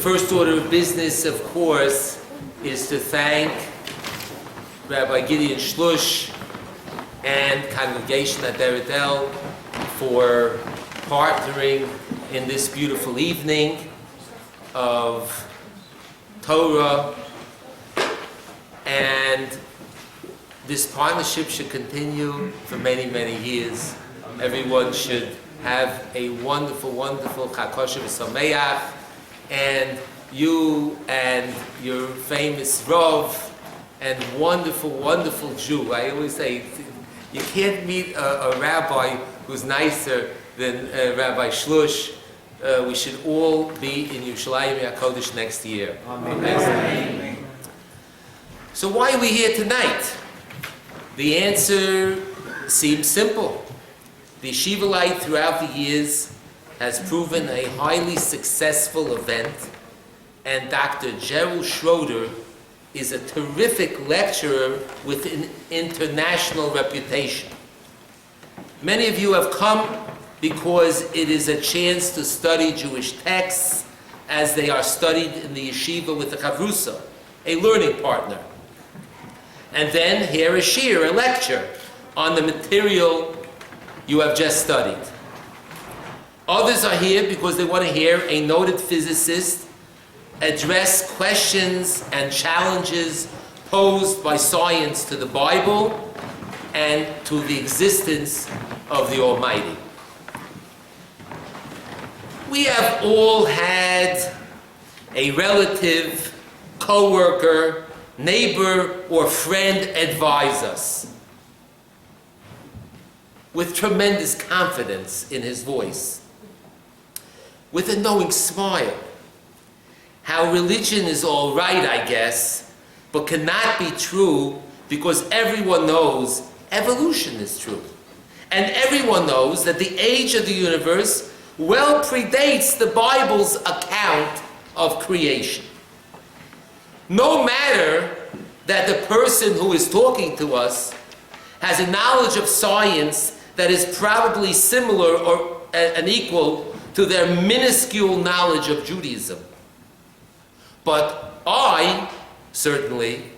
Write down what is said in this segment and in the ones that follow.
first order of business, of course, is to thank Rabbi Gideon Shlush and congregation at Deredel for partnering in this beautiful evening of Torah, and this partnership should continue for many, many years. Everyone should have a wonderful, wonderful Chag Kosher v'Sameach, and you and your famous Rav and wonderful, wonderful Jew. I always say, you can't meet a rabbi who's nicer than Rabbi Shlush. We should all be in Yerushalayim HaKodesh next year. Amen. Amen. So why are we here tonight? The answer seems simple. The Yeshiva-Lite throughout the years has proven a highly successful event, and Dr. Gerald Schroeder is a terrific lecturer with an international reputation. Many of you have come because it is a chance to study Jewish texts as they are studied in the yeshiva with the chavrusa, a learning partner. And then hear a shiur, a lecture, on the material you have just studied. Others are here because they want to hear a noted physicist address questions and challenges posed by science to the Bible and to the existence of the Almighty. We have all had a relative, co-worker, neighbor, or friend advise us with tremendous confidence in his voice, with a knowing smile, how religion is all right, I guess, but cannot be true because everyone knows evolution is true. And everyone knows that the age of the universe well predates the Bible's account of creation. No matter that the person who is talking to us has a knowledge of science that is probably similar or and equal to their minuscule knowledge of Judaism. But I, certainly,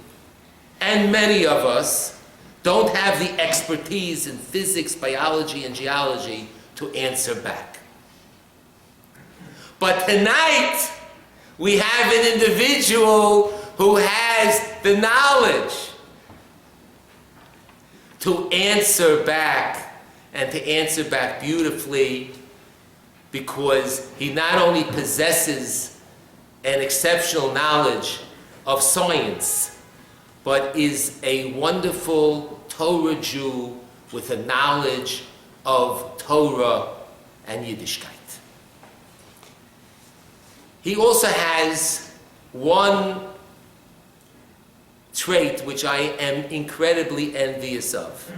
and many of us, don't have the expertise in physics, biology, and geology to answer back. But tonight, we have an individual who has the knowledge to answer back, and to answer back beautifully, because he not only possesses an exceptional knowledge of science, but is a wonderful Torah Jew with a knowledge of Torah and Yiddishkeit. He also has one trait which I am incredibly envious of.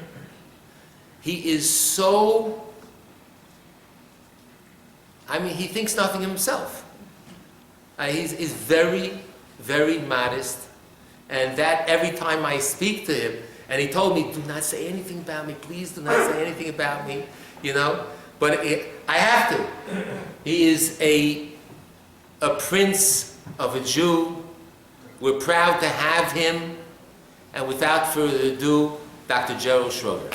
He is so, he thinks nothing of himself. He's very, very modest, and that every time I speak to him, and he told me, do not say anything about me, please do not say anything about me, but I have to. He is a prince of a Jew. We're proud to have him, and without further ado, Dr. Gerald Schroeder.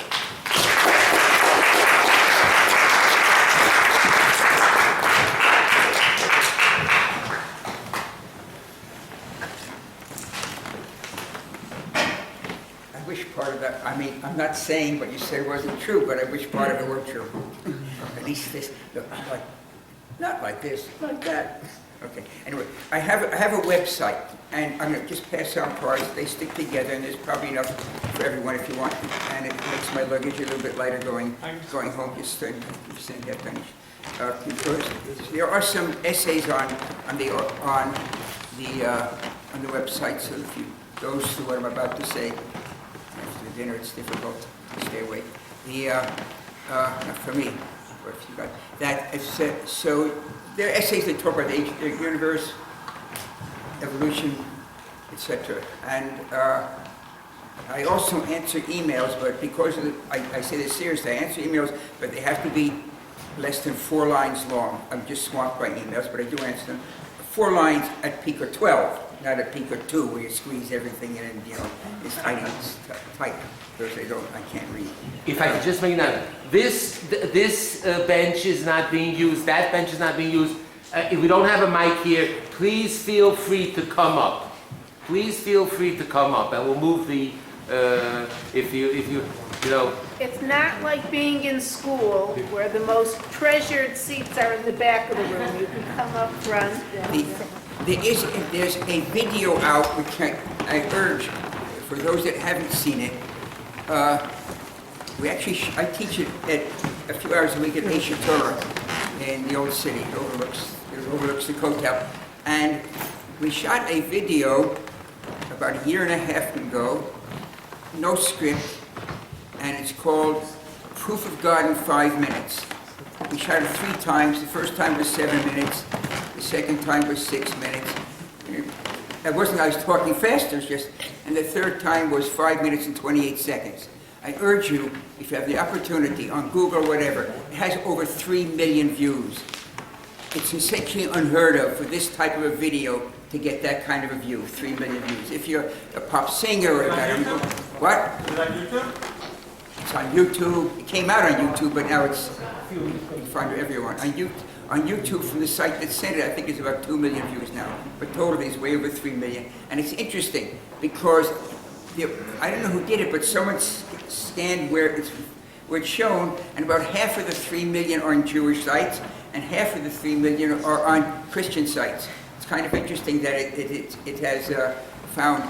Part of that, I'm not saying what you said wasn't true, but I wish part of it were true. At least this, look, not like this, like that. Okay, anyway, I have a website, and I'm going to just pass out cards. They stick together, and there's probably enough for everyone if you want. And it makes my luggage a little bit lighter going home. Just saying that finish. Because there are some essays on the website, so if you goes through what I'm about to say. After the dinner, it's difficult to stay awake. Not for me, or if you got that. So there are essays that talk about the age of the universe, evolution, etc. And I also answer emails, but because of I say this seriously, I answer emails, but they have to be less than 4 lines long. I'm just swamped by emails, but I do answer them. 4 lines at peak of 12, not at peak of 2, where you squeeze everything in and, it's tight. Those I can't read. If I could just make that, this bench is not being used, that bench is not being used. If we don't have a mic here, please feel free to come up. Please feel free to come up, and we'll move the, if you know. It's not like being in school where the most treasured seats are in the back of the room. You can come up front. There's a video out which I urge, for those that haven't seen it, I teach it at a few hours a week at Torah in the old city. It overlooks the Kotel. And we shot a video about a year and a half ago, no script, and it's called Proof of God in 5 minutes. We shot it 3 times. The first time was 7 minutes. The second time was 6 minutes. I was talking fast, it was just, and the third time was 5 minutes and 28 seconds. I urge you, if you have the opportunity, on Google or whatever, it has over 3 million views. It's essentially unheard of for this type of a video to get that kind of a view, 3 million views. If you're a pop singer or what? Is that YouTube? It's on YouTube. It came out on YouTube, but now it's in front of everyone. On YouTube, from the site that sent it, I think it's about 2 million views now. But totally it's way over 3 million. And it's interesting because I don't know who did it, but someone scanned where it's shown, and about half of the 3 million are on Jewish sites, and half of the 3 million are on Christian sites. It's kind of interesting that it has found,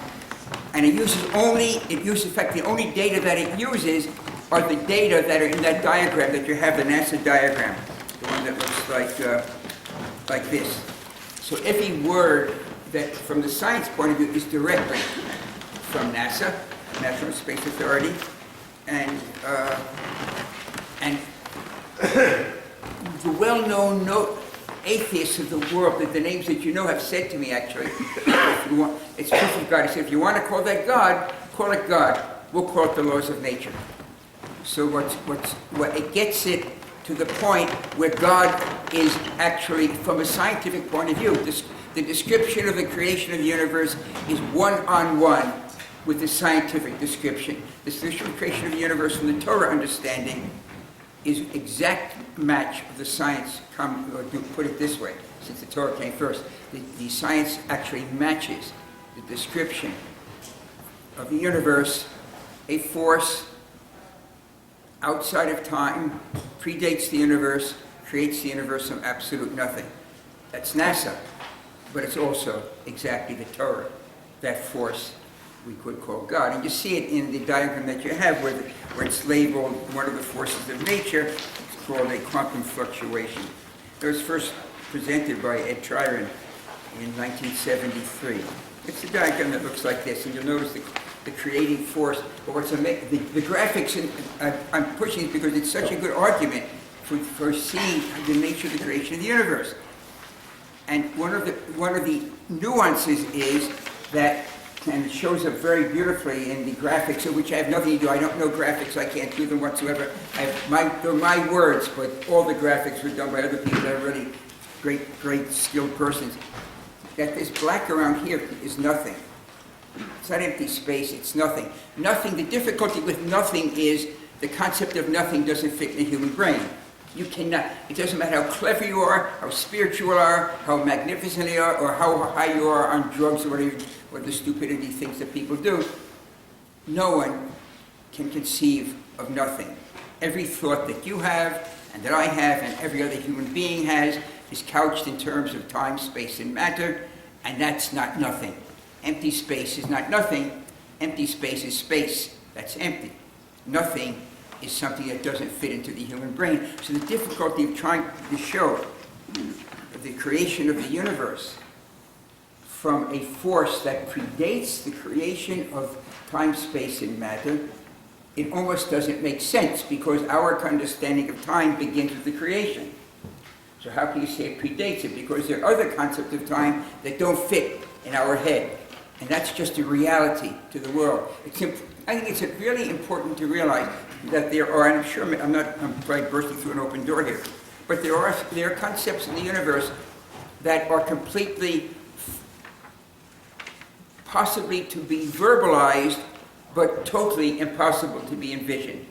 and it uses in fact, the only data that it uses are the data that are in that diagram that you have, the NASA diagram, the one that looks like this. So every word that, from the science point of view, is directly from NASA, National Space Authority, and the well-known atheists of the world, the names that you know have said to me actually, it's proof of God. He said, if you want to call that God, call it God. We'll call it the laws of nature. So what it gets it to the point where God is actually, from a scientific point of view, the description of the creation of the universe is one-on-one with the scientific description. The description of the creation of the universe from the Torah understanding is exact match of the science, put it this way, since the Torah came first. The science actually matches the description of the universe, a force outside of time, predates the universe, creates the universe from absolute nothing. That's NASA, but it's also exactly the Torah, that force we could call God. And you see it in the diagram that you have where it's labeled one of the forces of nature. It's called a quantum fluctuation. It was first presented by Ed Tryon in 1973. It's a diagram that looks like this, and you'll notice the creating force. But what's amazing, the graphics, and I'm pushing it because it's such a good argument for seeing the nature of the creation of the universe. And one of the nuances is that, and it shows up very beautifully in the graphics, of which I have nothing to do. I don't know graphics. I can't do them whatsoever. They're my words, but all the graphics were done by other people that are really great skilled persons. That this black around here is nothing. It's not empty space. It's nothing. Nothing. The difficulty with nothing is the concept of nothing doesn't fit in the human brain. You cannot. It doesn't matter how clever you are, how spiritual you are, how magnificent you are, or how high you are on drugs or whatever, or the stupidity things that people do. No one can conceive of nothing. Every thought that you have, and that I have, and every other human being has, is couched in terms of time, space, and matter, and that's not nothing. Empty space is not nothing. Empty space is space. That's empty. Nothing is something that doesn't fit into the human brain. So the difficulty of trying to show the creation of the universe from a force that predates the creation of time, space, and matter, it almost doesn't make sense because our understanding of time begins with the creation. So how can you say it predates it? Because there are other concepts of time that don't fit in our head. And that's just a reality to the world. I think it's really important to realize that there are, and I'm sure I'm probably bursting through an open door here, but there are concepts in the universe that are completely possibly to be verbalized, but totally impossible to be envisioned.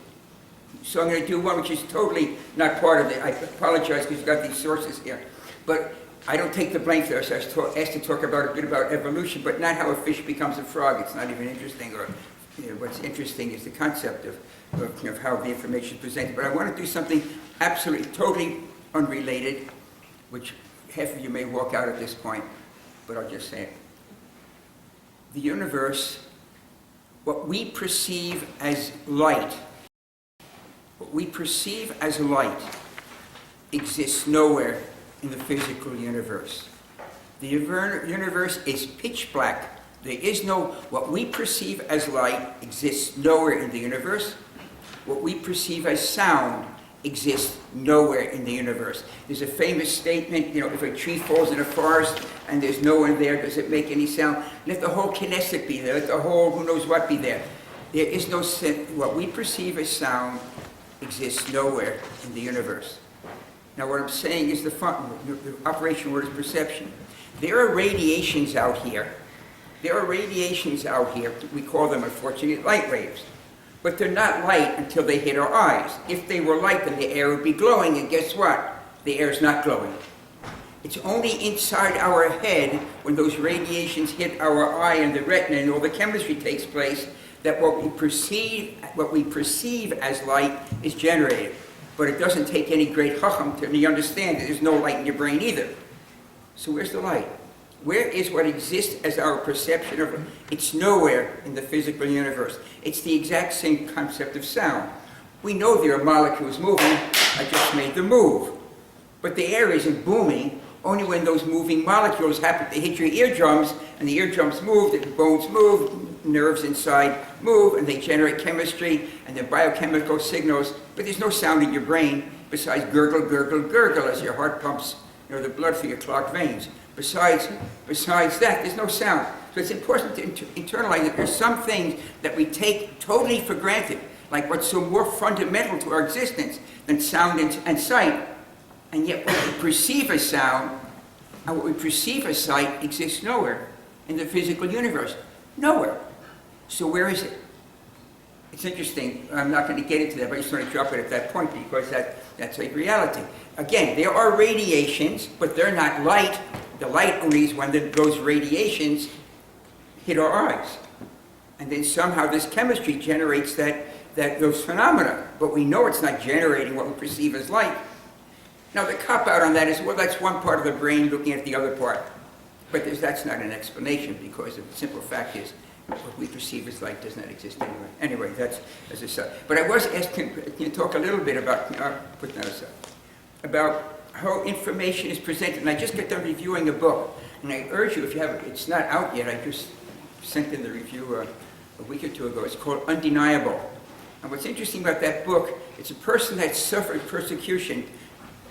So I'm going to do one which is totally not part of it. I apologize because you've got these sources here. But I don't take the blame for this. I was asked to talk about a bit about evolution, but not how a fish becomes a frog. It's not even interesting. Or what's interesting is the concept of how the information is presented. But I want to do something absolutely, totally unrelated, which half of you may walk out at this point, but I'll just say it. The universe, what we perceive as light, exists nowhere in the physical universe. The universe is pitch black. There is no, what we perceive as light exists nowhere in the universe. What we perceive as sound exists nowhere in the universe. There's a famous statement, if a tree falls in a forest and there's no one there, does it make any sound? Let the whole kinetic be there, let the whole who knows what be there. There is no, what we perceive as sound exists nowhere in the universe. Now what I'm saying is the operational word is perception. There are radiations out here. We call them, unfortunately, light waves. But they're not light until they hit our eyes. If they were light, then the air would be glowing, and guess what? The air is not glowing. It's only inside our head, when those radiations hit our eye and the retina and all the chemistry takes place, that what we perceive as light is generated. But it doesn't take any great chacham to understand that there's no light in your brain either. So where's the light? Where is what exists as our perception of it? It's nowhere in the physical universe. It's the exact same concept of sound. We know there are molecules moving. I just made them move. But the air isn't booming only when those moving molecules happen to hit your eardrums, and the eardrums move, the bones move, nerves inside move, and they generate chemistry and the biochemical signals. But there's no sound in your brain besides gurgle, gurgle, gurgle as your heart pumps the blood through your clogged veins. Besides that, there's no sound. So it's important to internalize that there's some things that we take totally for granted, like what's so more fundamental to our existence than sound and sight. And yet what we perceive as sound and what we perceive as sight exists nowhere in the physical universe. Nowhere. So where is it? It's interesting. I'm not going to get into that, but I just want to drop it at that point because that's a reality. Again, there are radiations, but they're not light. The light only is when those radiations hit our eyes. And then somehow this chemistry generates those phenomena. But we know it's not generating what we perceive as light. Now the cop-out on that is, well, that's one part of the brain looking at the other part. But that's not an explanation because the simple fact is what we perceive as light does not exist anywhere. Anyway, that's as I said. But I was asked to talk a little bit about, put that aside, about how information is presented. And I just got done reviewing a book. And I urge you, if you haven't, it's not out yet. I just sent in the review a week or two ago. It's called Undeniable. And what's interesting about that book, it's a person that suffered persecution.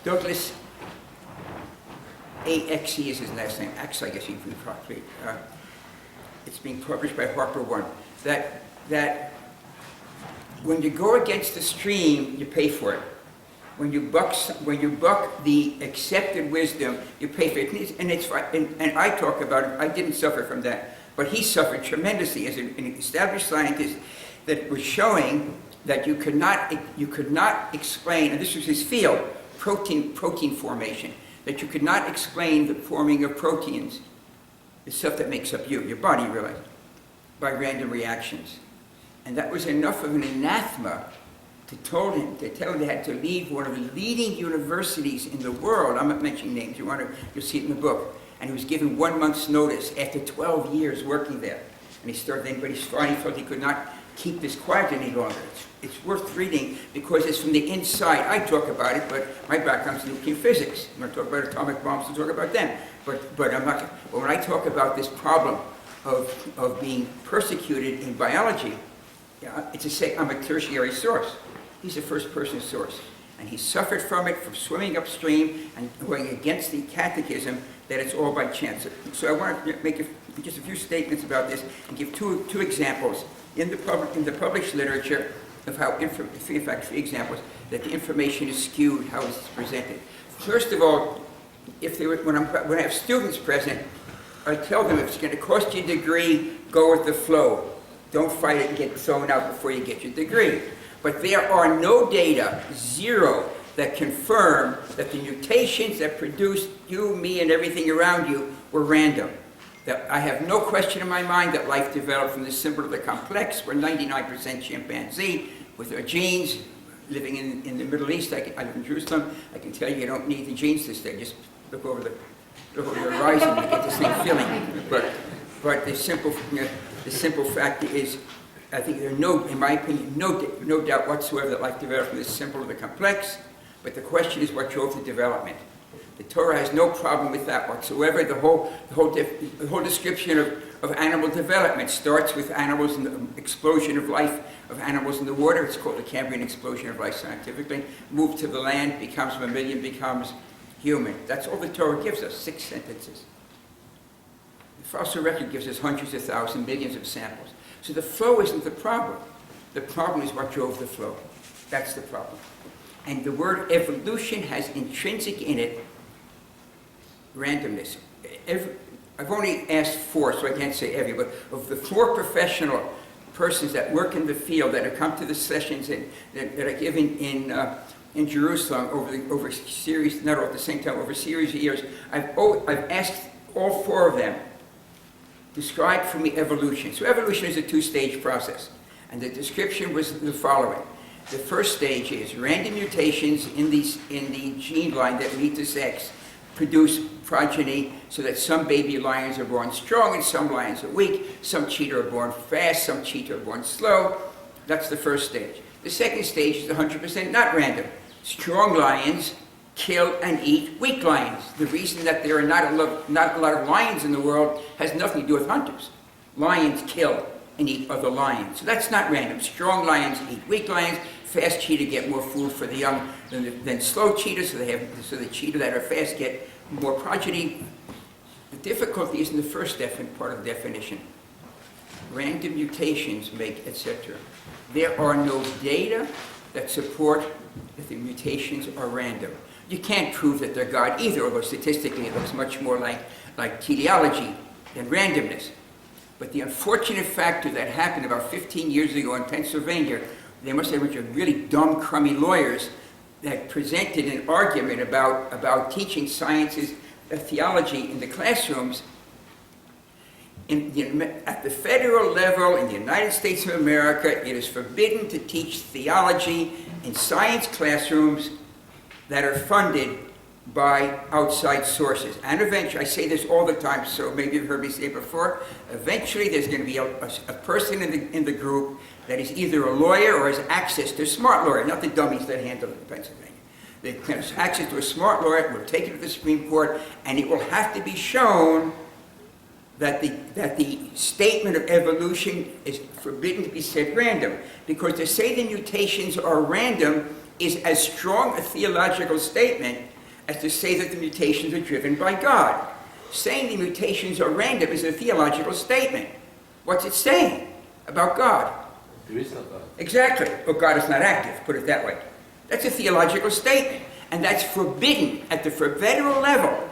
Douglas A.X.E. is his last name. X, I guess you can probably. It's being published by Harper One. That when you go against the stream, you pay for it. When you buck the accepted wisdom, you pay for it. And I talk about it. I didn't suffer from that, but he suffered tremendously as an established scientist that was showing that you could not explain, and this was his field, protein formation, that you could not explain the forming of proteins, the stuff that makes up you, your body really, by random reactions. And that was enough of an anathema to tell him they had to leave one of the leading universities in the world. I'm not mentioning names, you'll see it in the book. And he was given 1 month's notice after 12 years working there. And he started, but he felt he could not keep this quiet any longer. It's worth reading because it's from the inside. I talk about it, but my background's nuclear physics. I'm going to talk about atomic bombs and talk about them. But I'm not. But when I talk about this problem of being persecuted in biology, I'm a tertiary source. He's a first-person source, and he suffered from it from swimming upstream and going against the catechism that it's all by chance. So I want to make just a few statements about this and give two examples in the published literature of how, in fact, 3 examples, that the information is skewed, how it's presented. First of all, when I have students present, I tell them if it's going to cost you a degree, go with the flow. Don't fight it and get thrown out before you get your degree. But there are no data, zero, that confirm that the mutations that produced you, me, and everything around you were random. That I have no question in my mind that life developed from the simple to the complex. We're 99% chimpanzee with our genes. Living in the Middle East, I live in Jerusalem, I can tell you don't need the genes to stay. Just look over the horizon and you get the same feeling. But the simple fact is, I think there are in my opinion, no doubt whatsoever that life developed from the simple to the complex. But the question is what drove the development. The Torah has no problem with that whatsoever. The whole description of animal development starts with animals and the explosion of life of animals in the water. It's called the Cambrian explosion of life scientifically. Move to the land, becomes mammalian, becomes human. That's all the Torah gives us, 6 sentences. The fossil record gives us hundreds of thousands, millions of samples. So the flow isn't the problem. The problem is what drove the flow. That's the problem. And the word evolution has intrinsic in it randomness. I've only asked 4, so I can't say every, but of the 4 professional persons that work in the field that have come to the sessions that I give in Jerusalem over a series, not all at the same time, over a series of years, I've asked all 4 of them, describe for me evolution. So evolution is a 2-stage process, and the description was the following. The first stage is random mutations in the gene line that lead to sex produce progeny so that some baby lions are born strong and some lions are weak, some cheetah are born fast, some cheetah are born slow. That's the first stage. The second stage is 100% not random. Strong lions kill and eat weak lions. The reason that there are not a lot of lions in the world has nothing to do with hunters. Lions kill and eat other lions. So that's not random. Strong lions eat weak lions. Fast cheetah get more food for the young than slow cheetah, so the cheetah that are fast get more progeny. The difficulty is in the first part of the definition. Random mutations make, etc. There are no data that support that the mutations are random. You can't prove that they're God either, although statistically it looks much more like teleology than randomness. But the unfortunate factor that happened about 15 years ago in Pennsylvania, they must have a bunch of really dumb, crummy lawyers that presented an argument about teaching sciences, theology in the classrooms. At the federal level in the United States of America, it is forbidden to teach theology in science classrooms that are funded by outside sources. And eventually, I say this all the time, so maybe you've heard me say it before, eventually there's going to be a person in the group that is either a lawyer or has access to a smart lawyer, not the dummies that handle it in Pennsylvania. They have access to a smart lawyer, will take it to the Supreme Court, and it will have to be shown that the statement of evolution is forbidden to be said random. Because to say the mutations are random is as strong a theological statement as to say that the mutations are driven by God. Saying the mutations are random is a theological statement. What's it saying about God? There is no God. Exactly. Well, God is not active, put it that way. That's a theological statement. And that's forbidden at the federal level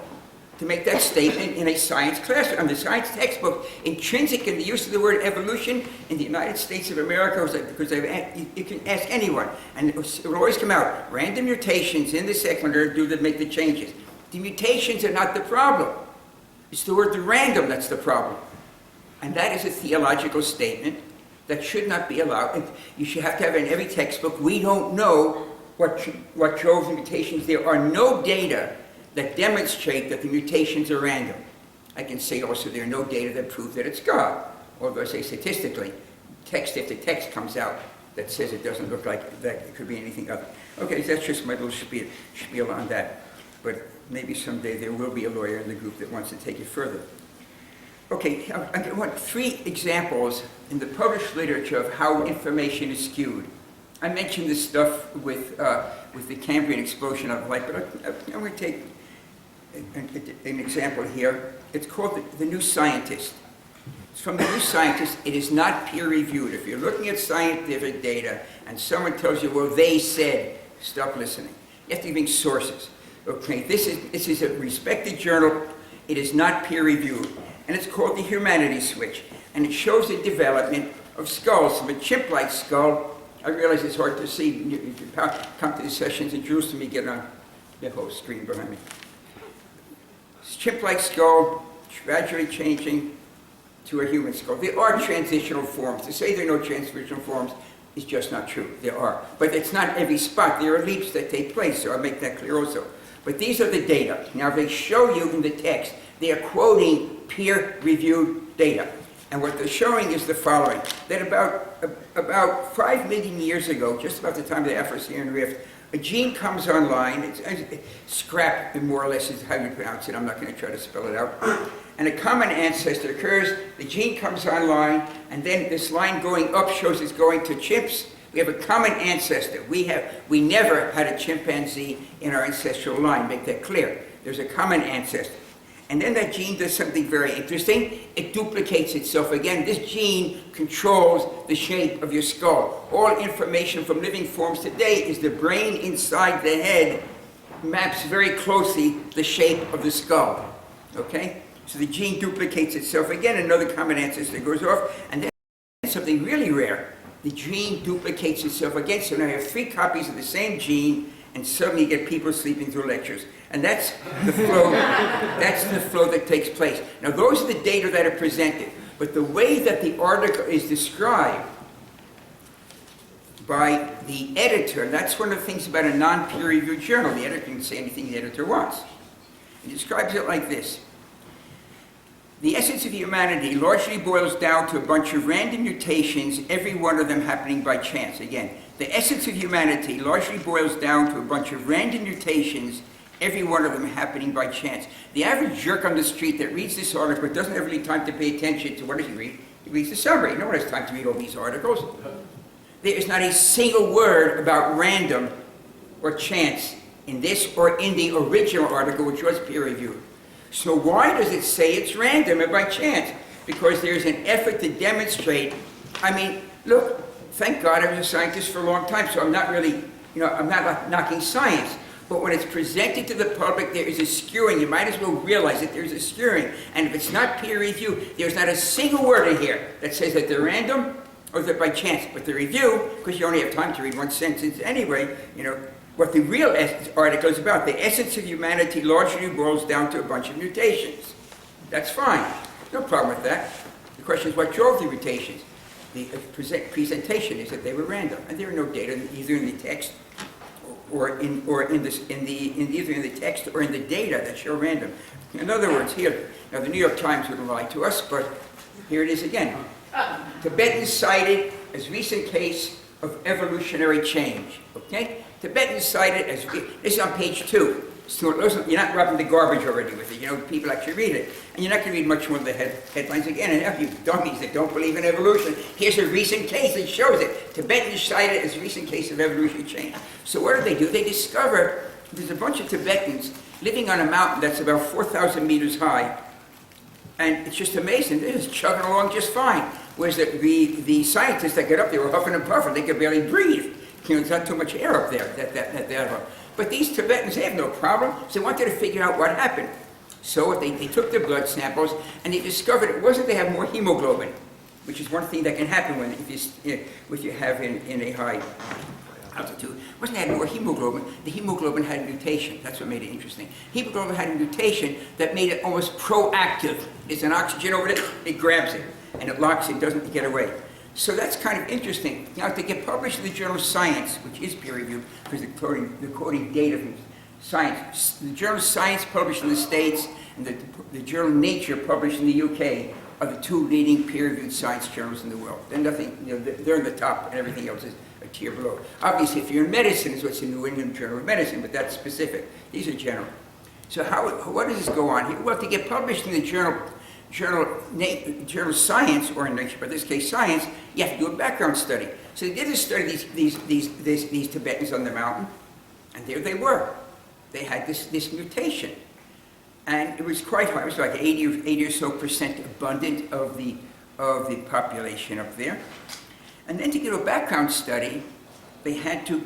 to make that statement in a science classroom. The science textbook, intrinsic in the use of the word evolution in the United States of America, because you can ask anyone, and it will always come out, random mutations in the secular do that make the changes. The mutations are not the problem. It's the word the random that's the problem. And that is a theological statement that should not be allowed. You should have to have in every textbook, we don't know what drove the mutations. There are no data that demonstrate that the mutations are random. I can say also there are no data that prove that it's God. Although I say statistically, text after text comes out that says it doesn't look like that it could be anything other. Okay, that's just my little spiel on that. But maybe someday there will be a lawyer in the group that wants to take it further. Okay, I want 3 examples in the published literature of how information is skewed. I mentioned this stuff with the Cambrian explosion of light, but I'm going to take an example here. It's called The New Scientist. It's from The New Scientist. It is not peer-reviewed. If you're looking at scientific data and someone tells you, well, they said, stop listening. You have to give sources. Okay, this is a respected journal. It is not peer-reviewed, and it's called the Humanities Switch, and it shows the development of skulls from a chimp-like skull. I realize it's hard to see. You come to the sessions in Jerusalem, you get on the whole screen behind me. Chimp-like skull, gradually changing to a human skull. There are transitional forms. To say there are no transitional forms is just not true. There are. But it's not every spot. There are leaps that take place, so I'll make that clear also. But these are the data. Now, they show you in the text, they are quoting peer-reviewed data. And what they're showing is the following, that about 5 million years ago, just about the time of the Afro-Syrian Rift, a gene comes online, scrap more or less is how you pronounce it, I'm not going to try to spell it out, and a common ancestor occurs, the gene comes online, and then this line going up shows it's going to chimps. We have a common ancestor. We never had a chimpanzee in our ancestral line, make that clear. There's a common ancestor. And then that gene does something very interesting. It duplicates itself again. This gene controls the shape of your skull. All information from living forms today is the brain inside the head maps very closely the shape of the skull. Okay? So the gene duplicates itself again, another common ancestor goes off, and then something really rare. The gene duplicates itself again, so now you have 3 copies of the same gene, and suddenly you get people sleeping through lectures. And that's the flow, that takes place. Now those are the data that are presented, but the way that the article is described by the editor, and that's one of the things about a non-peer-reviewed journal. The editor can say anything the editor wants. He describes it like this. The essence of humanity largely boils down to a bunch of random mutations, every one of them happening by chance. Again, the essence of humanity largely boils down to a bunch of random mutations, every one of them happening by chance. The average jerk on the street that reads this article doesn't have really time to pay attention to what does he read? He reads the summary. No one has time to read all these articles. There is not a single word about random or chance in this or in the original article, which was peer-reviewed. So why does it say it's random and by chance? Because there's an effort to demonstrate. I mean, look, thank God I was a scientist for a long time, so I'm not really, I'm not like knocking science. But when it's presented to the public, there is a skewing. You might as well realize that there's a skewing. And if it's not peer review, there's not a single word in here that says that they're random or that by chance. But the review, because you only have time to read one sentence anyway, what the real article is about. The essence of humanity largely boils down to a bunch of mutations. That's fine. No problem with that. The question is what drove the mutations. The presentation is that they were random. And there are no data either in the text or in the text or in the data that show random. In other words, here, now the New York Times would lie to us, but here it is again. Tibetans cited as recent case of evolutionary change. Okay? Tibetans cited as, this is on page 2. So you're not rubbing the garbage already with it. People actually read it. And you're not going to read much more of the headlines again. And you dummies that don't believe in evolution, here's a recent case that shows it. Tibetans cited as a recent case of evolutionary change. So what do? They discover there's a bunch of Tibetans living on a mountain that's about 4,000 meters high. And it's just amazing. They're just chugging along just fine. Whereas the scientists that get up there were huffing and puffing. They could barely breathe. There's not too much air up there. But these Tibetans, they have no problem. So they wanted to figure out what happened. So they took their blood samples, and they discovered it wasn't they have more hemoglobin, which is one thing that can happen if you have in a high altitude. It wasn't they had more hemoglobin. The hemoglobin had a mutation. That's what made it interesting. Hemoglobin had a mutation that made it almost proactive. There's an oxygen over there, it grabs it, and it locks it, doesn't get away. So that's kind of interesting. Now, to get published in the journal Science, which is peer-reviewed, because they're quoting data from Science. The journal Science published in the States and the journal Nature published in the UK are the 2 leading peer-reviewed science journals in the world. They're nothing, they're in the top and everything else is a tier below. Obviously, if you're in medicine, it's what's in the New England Journal of Medicine, but that's specific. These are general. So what does this go on here? Well, to get published in the journal Science, or in Nature, but in this case Science, you have to do a background study. So they did a study these Tibetans on the mountain, and there they were. They had this mutation, and it was quite high. It was like 80 or so percent abundant of the population up there. And then to do a background study, they had to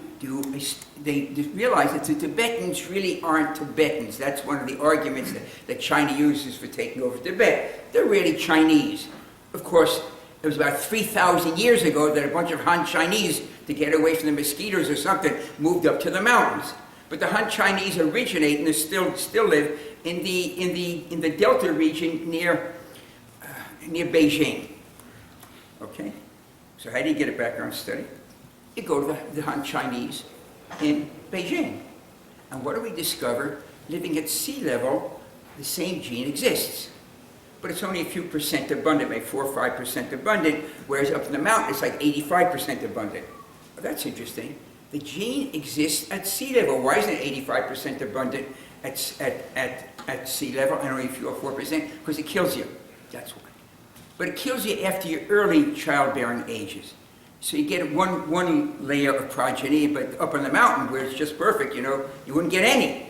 they realized that the Tibetans really aren't Tibetans. That's one of the arguments that China uses for taking over Tibet. They're really Chinese. Of course, it was about 3,000 years ago that a bunch of Han Chinese, to get away from the mosquitoes or something, moved up to the mountains. But the Han Chinese originate and they still live in the Delta region near Beijing. Okay? So how do you get a background study? You go to the Han Chinese in Beijing. And what do we discover? Living at sea level, the same gene exists. But it's only a few percent abundant, maybe 4 or 5% abundant, whereas up in the mountain it's like 85% abundant. Well, that's interesting. The gene exists at sea level. Why isn't it 85% abundant at sea level and only a few or 4%? Because it kills you. That's why. But it kills you after your early childbearing ages. So you get one layer of progeny, but up on the mountain where it's just perfect, you wouldn't get any.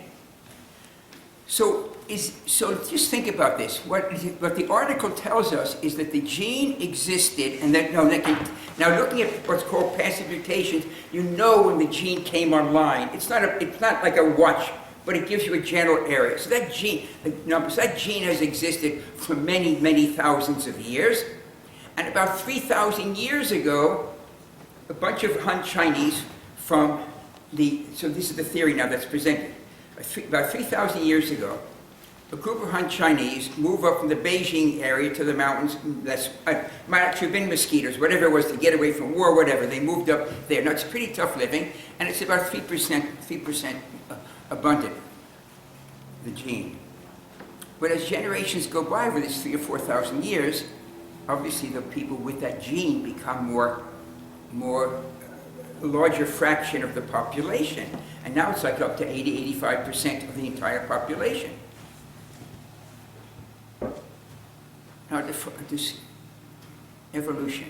So just think about this. What the article tells us is that the gene existed, and now looking at what's called passive mutations, when the gene came online. It's not like a watch, but it gives you a general area. So that gene has existed for many, many thousands of years. And about 3,000 years ago, a bunch of Han Chinese so this is the theory now that's presented. About 3,000 years ago, a group of Han Chinese move up from the Beijing area to the mountains. Might actually have been mosquitoes, whatever it was, to get away from war, whatever. They moved up there. Now, it's pretty tough living, and it's about 3% abundant, the gene. But as generations go by over this 3,000 or 4,000 years, obviously the people with that gene become a larger fraction of the population. And now it's like up to 85% of the entire population. Now, this evolution.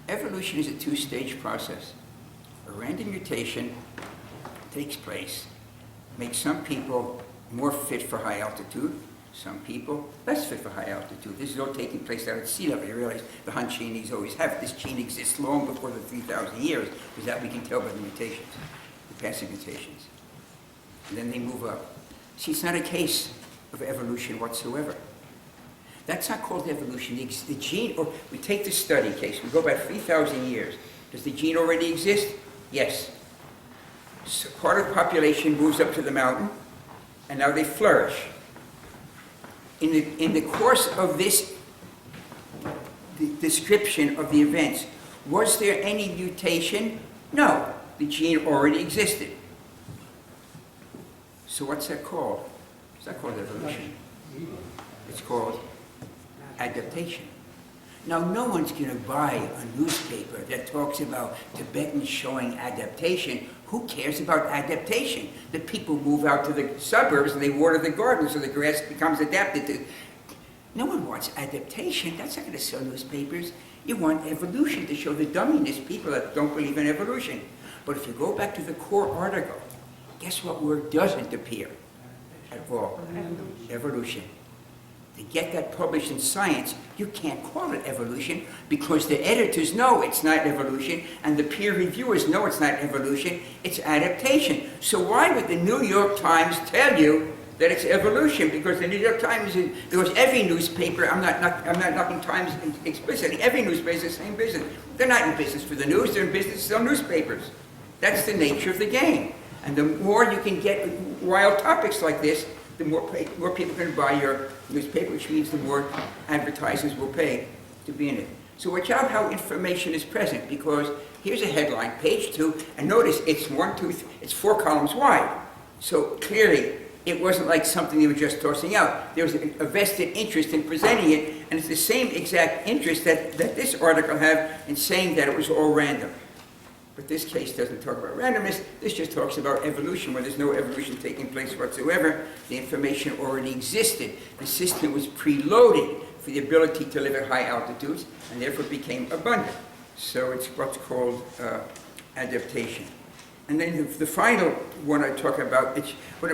Evolution is a two-stage process. A random mutation takes place, makes some people more fit for high altitude, some people less fit for high altitude. This is all taking place out at sea level. You realize the Han Chinese always have. This gene exists long before the 3,000 years, because that we can tell by the mutations, the passive mutations. And then they move up. See, it's not a case of evolution whatsoever. That's not called evolution. The gene, or we take the study case, we go back 3,000 years. Does the gene already exist? Yes. So part of the population moves up to the mountain, and now they flourish. In the course of this description of the events, was there any mutation? No. The gene already existed. So what's that called? It's not called evolution. It's called adaptation. Now, no one's going to buy a newspaper that talks about Tibetans showing adaptation. Who cares about adaptation? The people move out to the suburbs and they water the gardens so the grass becomes adapted to. No one wants adaptation. That's not going to sell newspapers. You want evolution to show the dumminess people that don't believe in evolution. But if you go back to the core article, guess what word doesn't appear at all? Evolution. To get that published in Science, you can't call it evolution because the editors know it's not evolution and the peer reviewers know it's not evolution, it's adaptation. So why would the New York Times tell you that it's evolution? Because the New York Times, because every newspaper, I'm not knocking Times explicitly, every newspaper is the same business. They're not in business for the news, they're in business to sell newspapers. That's the nature of the game. And the more you can get wild topics like this, the more people can buy your newspaper, which means the more advertisers will pay to be in it. So watch out how information is present, because here's a headline, page 2, and notice it's 4 columns wide. So clearly, it wasn't like something they were just tossing out. There was a vested interest in presenting it, and it's the same exact interest that this article had in saying that it was all random. But this case doesn't talk about randomness. This just talks about evolution, where there's no evolution taking place whatsoever. The information already existed. The system was preloaded for the ability to live at high altitudes, and therefore became abundant. So it's what's called adaptation. And then the final one I talk about, what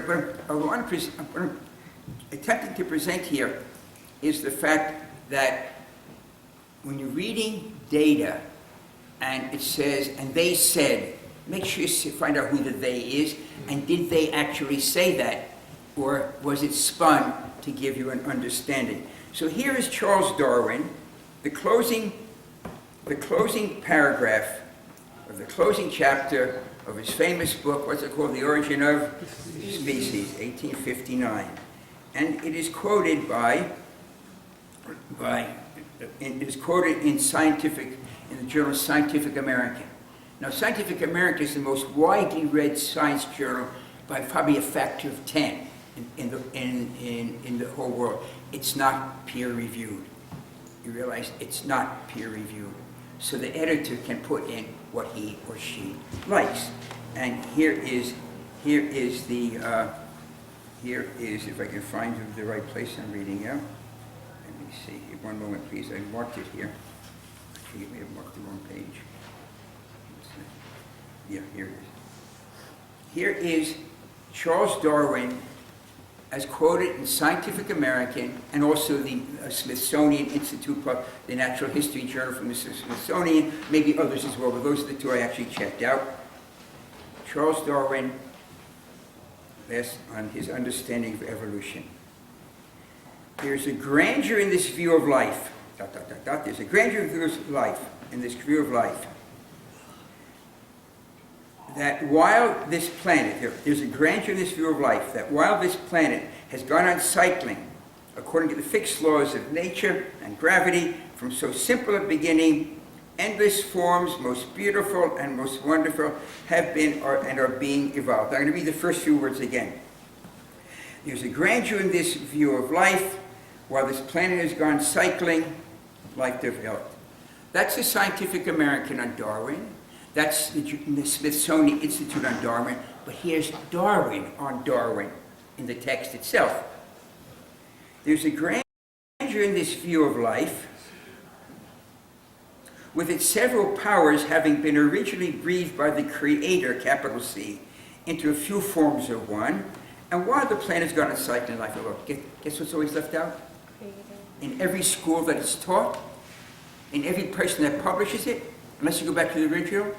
I'm attempting to present here is the fact that when you're reading data, and it says, and they said, make sure you find out who the they is, and did they actually say that, or was it spun to give you an understanding? So here is Charles Darwin, the closing paragraph of the closing chapter of his famous book, what's it called? The Origin of Species, 1859. And it is quoted in the journal Scientific American. Now, Scientific American is the most widely read science journal by probably a factor of 10 in the whole world. It's not peer-reviewed. You realize it's not peer-reviewed. So the editor can put in what he or she likes. And here is, if I can find the right place I'm reading out. Let me see here. One moment, please. I marked it here. Actually, you may have marked the wrong page. Yeah, here it is. Here is Charles Darwin as quoted in Scientific American and also the Smithsonian Institute, the Natural History Journal from the Smithsonian, maybe others as well, but those are the two I actually checked out. Charles Darwin, based on his understanding of evolution. There's a grandeur in this view of life. There's a grandeur in this view of life. That while this planet, there's a grandeur in this view of life, that while this planet has gone on cycling according to the fixed laws of nature and gravity, from so simple a beginning, endless forms, most beautiful and most wonderful, have been and are being evolved. I'm going to read the first few words again. There's a grandeur in this view of life, while this planet has gone cycling, life developed. That's the Scientific American on Darwin. That's the Smithsonian Institute on Darwin, but here's Darwin on Darwin in the text itself. There's a grandeur in this view of life, with its several powers having been originally breathed by the Creator, capital C, into a few forms of one, and while the planet's gone on cycling life, guess what's always left out? In every school that it's taught, in every person that publishes it, unless you go back to the original,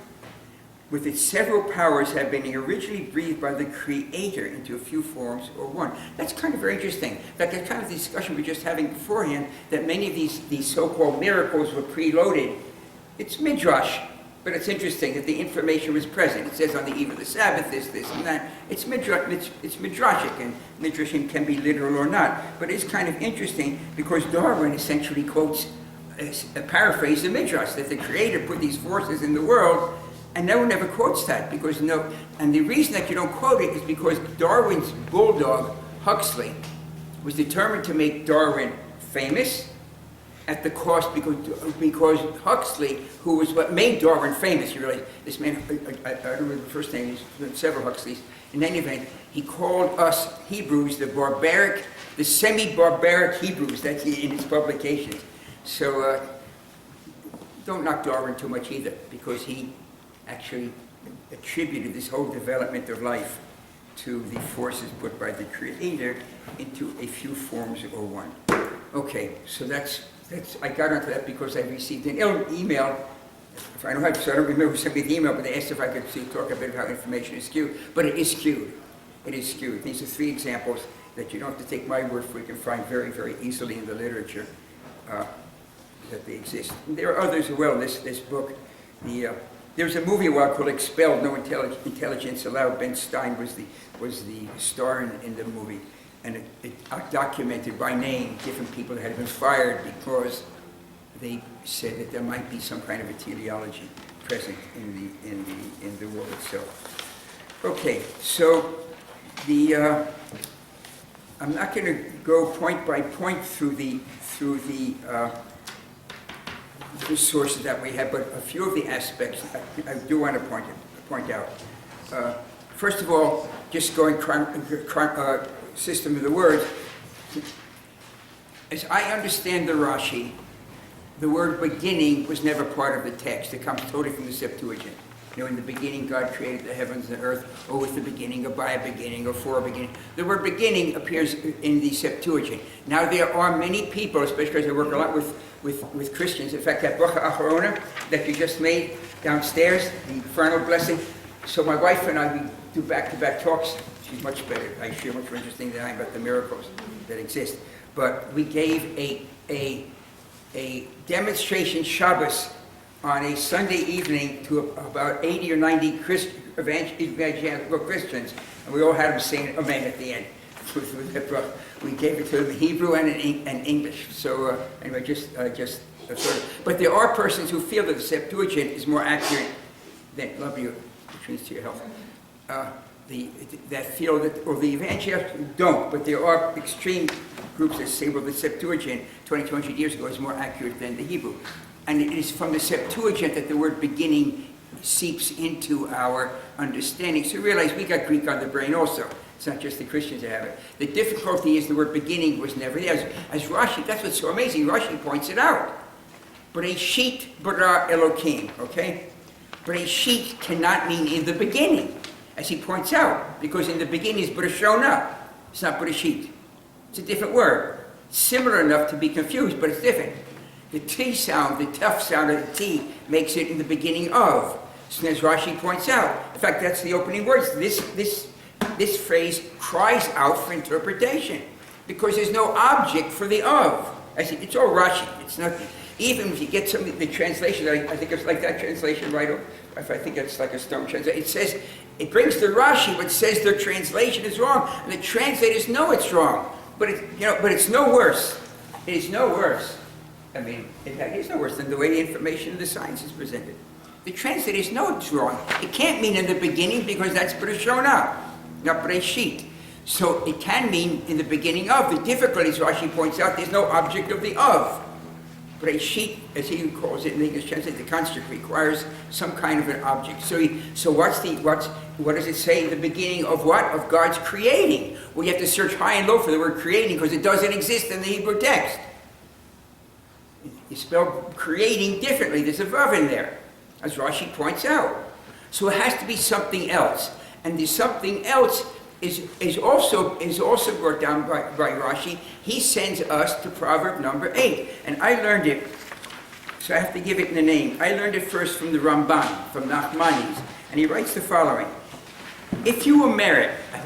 with its several powers have been originally breathed by the Creator into a few forms or one. That's kind of very interesting. In fact, that's kind of the discussion we were just having beforehand, that many of these so-called miracles were preloaded. It's midrash, but it's interesting that the information was present. It says on the eve of the Sabbath, this, and that. It's midrashic, and midrashim can be literal or not. But it's kind of interesting because Darwin essentially quotes a paraphrase of midrash, that the Creator put these forces in the world, and no one ever quotes that, because and the reason that you don't quote it is because Darwin's bulldog, Huxley, was determined to make Darwin famous at the cost, because Huxley, who was what made Darwin famous, you realize, this man, I don't remember the first name, there's several Huxleys, in any event, he called us Hebrews the semi-barbaric Hebrews, that's in his publications. So don't knock Darwin too much either, because he actually attributed this whole development of life to the forces put by the Creator into a few forms or one. Okay, so that's I got onto that because I received an email. I don't remember who sent me the email, but they asked if I could talk a bit about how information is skewed. But it is skewed. It is skewed. These are three examples that you don't have to take my word for. You can find very, very easily in the literature that they exist. And there are others as well in this book. There was a movie a while called Expelled, No Intelligence Allowed. Ben Stein was the star in the movie. And it documented by name different people that had been fired because they said that there might be some kind of a teleology present in the world itself. Okay, so I'm not going to go point by point through the sources that we have, but a few of the aspects I do want to point out. First of all, just going system of the words. As I understand the Rashi, the word beginning was never part of the text. It comes totally from the Septuagint. In the beginning God created the heavens and the earth, or with the beginning, or by a beginning, or for a beginning. The word beginning appears in the Septuagint. Now there are many people, especially because I work a lot with Christians. In fact, that bracha acharona that you just made downstairs, the final blessing, So my wife and I, we do back-to-back talks. She's much better. I share much more interesting than I am about the miracles that exist. But we gave a demonstration Shabbos on a Sunday evening to about 80 or 90 evangelical Christians, and we all had them saying amen at the end. We gave it to them in Hebrew and in English. So anyway, just sort of. But there are persons who feel that the Septuagint is more accurate than, love you, which means to your health, that feel that, or the evangelists don't, but there are extreme groups that say, well, the Septuagint 2,200 years ago is more accurate than the Hebrew. And it is from the Septuagint that the word beginning seeps into our understanding. So realize we got Greek on the brain also. It's not just the Christians that have it. The difficulty is the word beginning was never there. As Rashi, that's what's so amazing. Rashi points it out. Bereshit bara Elokim, okay? Bereshit cannot mean in the beginning, as he points out, because in the beginning is Bereshona. It's not Bereshit. It's a different word. Similar enough to be confused, but it's different. The T sound, the tough sound of the T, makes it in the beginning of. So as Rashi points out, in fact, that's the opening words. This phrase cries out for interpretation, because there's no object for the of. It's all Rashi. It's nothing. Even if you get some the translation, I think it's like that translation, right? If I think it's like a stone translation, it says, it brings the Rashi, but says their translation is wrong, and the translators know it's wrong. But it's no worse. It is no worse. I mean, it is no worse than the way the information of the science is presented. The translators know it's wrong. It can't mean in the beginning because that's Bereshona, not Bereshit. So it can mean in the beginning of. The difficulties, Rashi points out, there's no object of the of. Bereshit, as he calls it in the English translation, the construct requires some kind of an object. So what does it say in the beginning of what? Of God's creating. Well, you have to search high and low for the word creating because it doesn't exist in the Hebrew text. You spell creating differently. There's a vav in there, as Rashi points out. So it has to be something else. And the something else is also brought down by Rashi. He sends us to Proverb number 8. And I learned it, so I have to give it the name. I learned it first from the Ramban, from Nachmanides. And he writes the following. If you will merit, I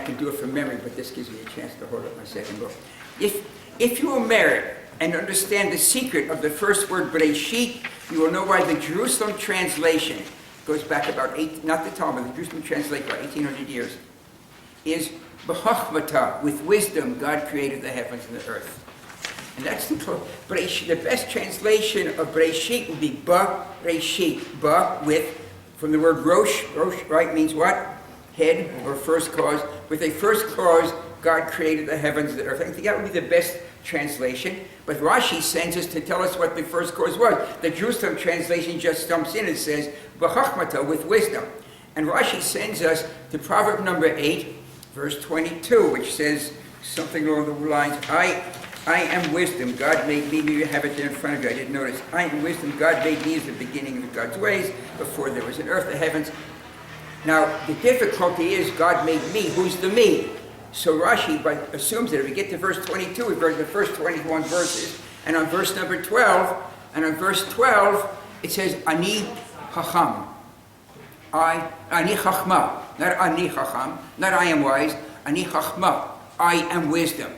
can do it from memory, but this gives me a chance to hold up my second book. If you will merit and understand the secret of the first word, Bereshit, you will know why the Jerusalem translation goes back about not the Talmud, the Jerusalem translation about 1,800 years, is B'chachmata, with wisdom, God created the heavens and the earth. And that's the best translation of Bereshit would be Ba-Reshit, Ba with, from the word Rosh, right, means what? Head, or first cause. With a first cause, God created the heavens and the earth. I think that would be the best translation. But Rashi sends us to tell us what the first cause was. The Jerusalem translation just jumps in and says, B'chachmata, with wisdom. And Rashi sends us to Proverb number 8, verse 22, which says something along the lines, I am wisdom, God made me. You have it there in front of you, I didn't notice. I am wisdom, God made me as the beginning of God's ways, before there was an earth, the heavens. Now, the difficulty is God made me. Who's the me? So Rashi assumes that if we get to verse 22, we've heard the first 21 verses, and on verse number 12, it says, Ani Chacham. Ani Chachma. Not Ani Chacham, not I am wise, Ani Chachma. I am wisdom.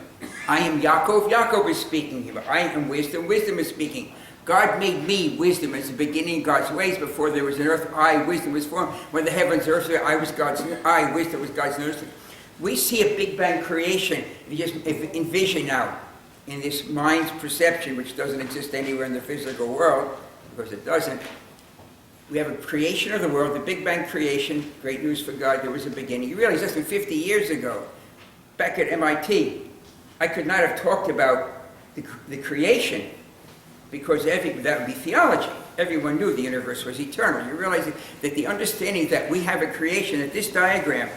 I am Yaakov. Yaakov is speaking here. I am wisdom. Wisdom is speaking. God made me wisdom as the beginning of God's ways. Before there was an earth, I, wisdom, was formed. When the heavens and earth were, I, wisdom, was God's nourishment. We see a Big Bang creation. If you just envision now, in this mind's perception, which doesn't exist anywhere in the physical world, because it doesn't, we have a creation of the world, the Big Bang creation, great news for God, there was a beginning. You realize less than 50 years ago, back at MIT, I could not have talked about the creation, because that would be theology. Everyone knew the universe was eternal. You realize that the understanding that we have a creation, that this diagram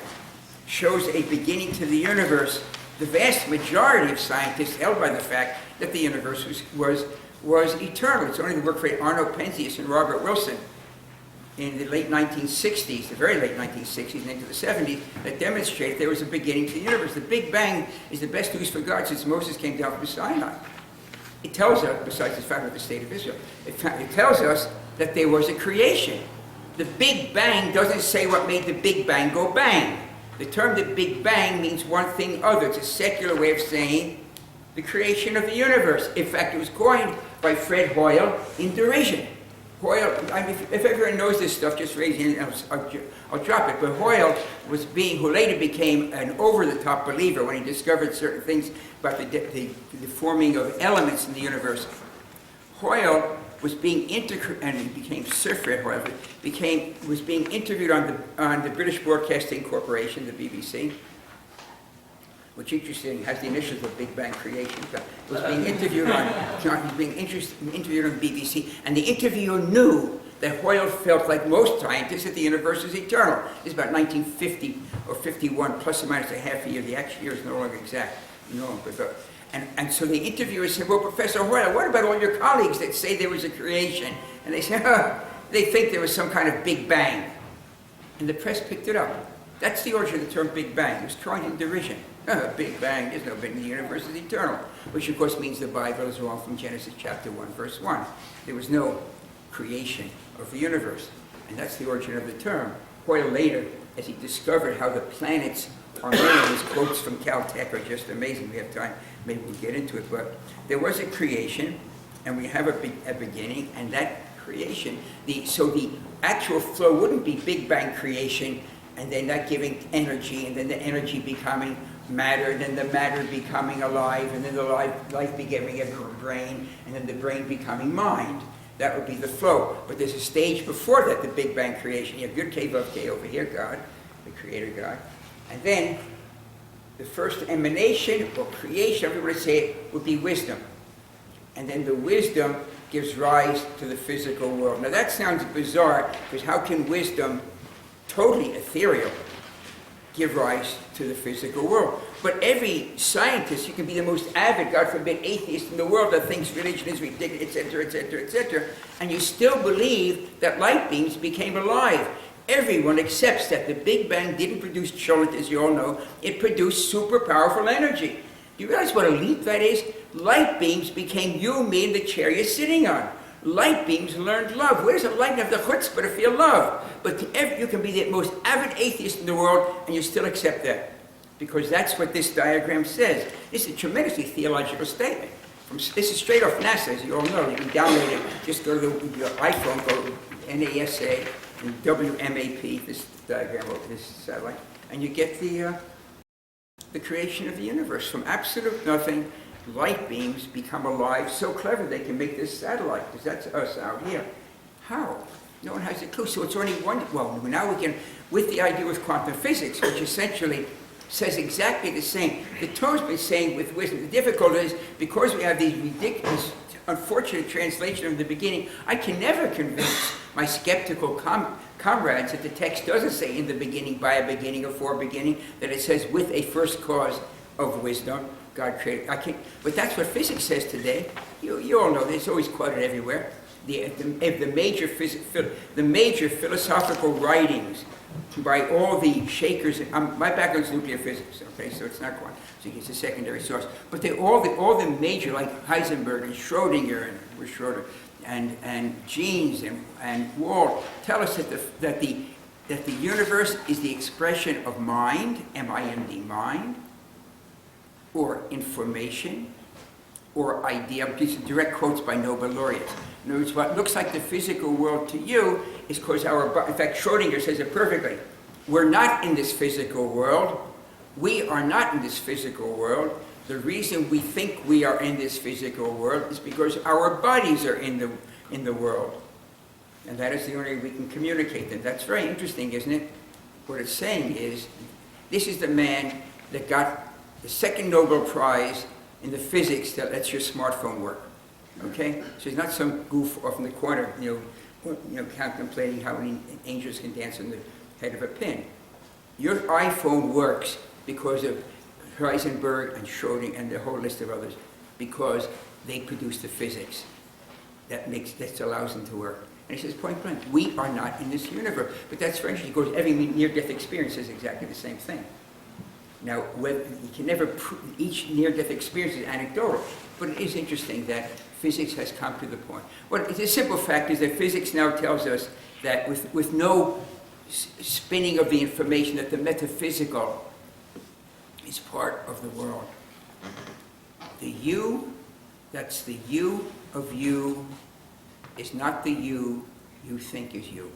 shows a beginning to the universe, the vast majority of scientists held by the fact that the universe was eternal. It's only the work for Arno Penzias and Robert Wilson in the late 1960s, the very late 1960s and into the 70s, that demonstrate there was a beginning to the universe. The Big Bang is the best news for God since Moses came down from Sinai. It tells us, besides the fact of the state of Israel, it tells us that there was a creation. The Big Bang doesn't say what made the Big Bang go bang. The term the Big Bang means one thing other. It's a secular way of saying the creation of the universe. In fact, it was coined by Fred Hoyle in derision. Hoyle, I mean, if everyone knows this stuff, just raise your hand and I'll drop it. But Hoyle was who later became an over-the-top believer when he discovered certain things about the forming of elements in the universe. Hoyle was being and he became Sir Fred Hoyle, was being interviewed on the British Broadcasting Corporation, the BBC, which interesting has the initials of Big Bang Creation. But was being interviewed interviewed on BBC, and the interviewer knew that Hoyle felt like most scientists that the universe is eternal. It's about 1950 or 51, plus or minus a half a year. The actual year is no longer exact. And so the interviewer said, well, Professor Hoyle, what about all your colleagues that say there was a creation? And they said, they think there was some kind of Big Bang. And the press picked it up. That's the origin of the term Big Bang. It was coined in derision. Big Bang, there's no Big Bang, the universe is eternal. Which of course means the Bible is wrong from Genesis chapter 1, verse 1. There was no creation of the universe. And that's the origin of the term. Hoyle later, as he discovered how the planets are made, his quotes from Caltech are just amazing. We have time, maybe we'll get into it. But there was a creation, and we have a beginning, and that creation, so the actual flow wouldn't be Big Bang creation, and then that giving energy, and then the energy becoming matter, and then the matter becoming alive, and then the life becoming a brain, and then the brain becoming mind. That would be the flow. But there's a stage before that, the Big Bang creation. You have good K above K over here, God, the creator God. And then the first emanation or creation, if we were to say it, would be wisdom. And then the wisdom gives rise to the physical world. Now that sounds bizarre, because how can wisdom, totally ethereal, give rise to the physical world? But every scientist, you can be the most avid, God forbid, atheist in the world that thinks religion is ridiculous, etc., etc., etc., and you still believe that light beams became alive. Everyone accepts that the Big Bang didn't produce children, as you all know. It produced super powerful energy. Do you realize what a leap that is? Light beams became you, me, and the chair you're sitting on. Light beams learned love. Where does a light have the chutzpah to feel love? But you can be the most avid atheist in the world, and you still accept that. Because that's what this diagram says. This is a tremendously theological statement. This is straight off NASA, as you all know. You can download it. Just go to your iPhone, go to NASA and WMAP, this diagram of this satellite, and you get the creation of the universe. From absolute nothing, light beams become alive, so clever they can make this satellite, because that's us out here. How? No one has a clue. So it's only one. Well, now we can, with the idea of quantum physics, which essentially says exactly the same. The Torah's been saying with wisdom. The difficulty is, because we have these ridiculous, unfortunate translation of the beginning, I can never convince my skeptical comrades that the text doesn't say in the beginning, by a beginning, or for a beginning, that it says with a first cause of wisdom, God created. But that's what physics says today. You all know this, it's always quoted everywhere. The major philosophical writings by all the shakers. My background is nuclear physics, okay, so it's not quantum. So it's a secondary source. But all the major, like Heisenberg and Schroeder, and Jeans and Wald, tell us that the universe is the expression of mind, M-I-N-D, mind, or information, or idea. These are direct quotes by Nobel laureates. In other words, what looks like the physical world to you is because in fact, Schrödinger says it perfectly. We're not in this physical world. We are not in this physical world. The reason we think we are in this physical world is because our bodies are in the world. And that is the only way we can communicate them. That's very interesting, isn't it? What it's saying is, this is the man that got the second Nobel Prize in the physics that lets your smartphone work. Okay? So he's not some goof off in the corner, contemplating how many angels can dance on the head of a pin. Your iPhone works because of Heisenberg and Schrödinger and the whole list of others, because they produce the physics that allows them to work. And he says point blank, we are not in this universe. But that's very interesting, because every near-death experience is exactly the same thing. Now, you can never prove each near-death experience is anecdotal, but it is interesting that physics has come to the point. Well, the simple fact is that physics now tells us that with no spinning of the information, that the metaphysical is part of the world. The you, that's the you of you, is not the you think is you.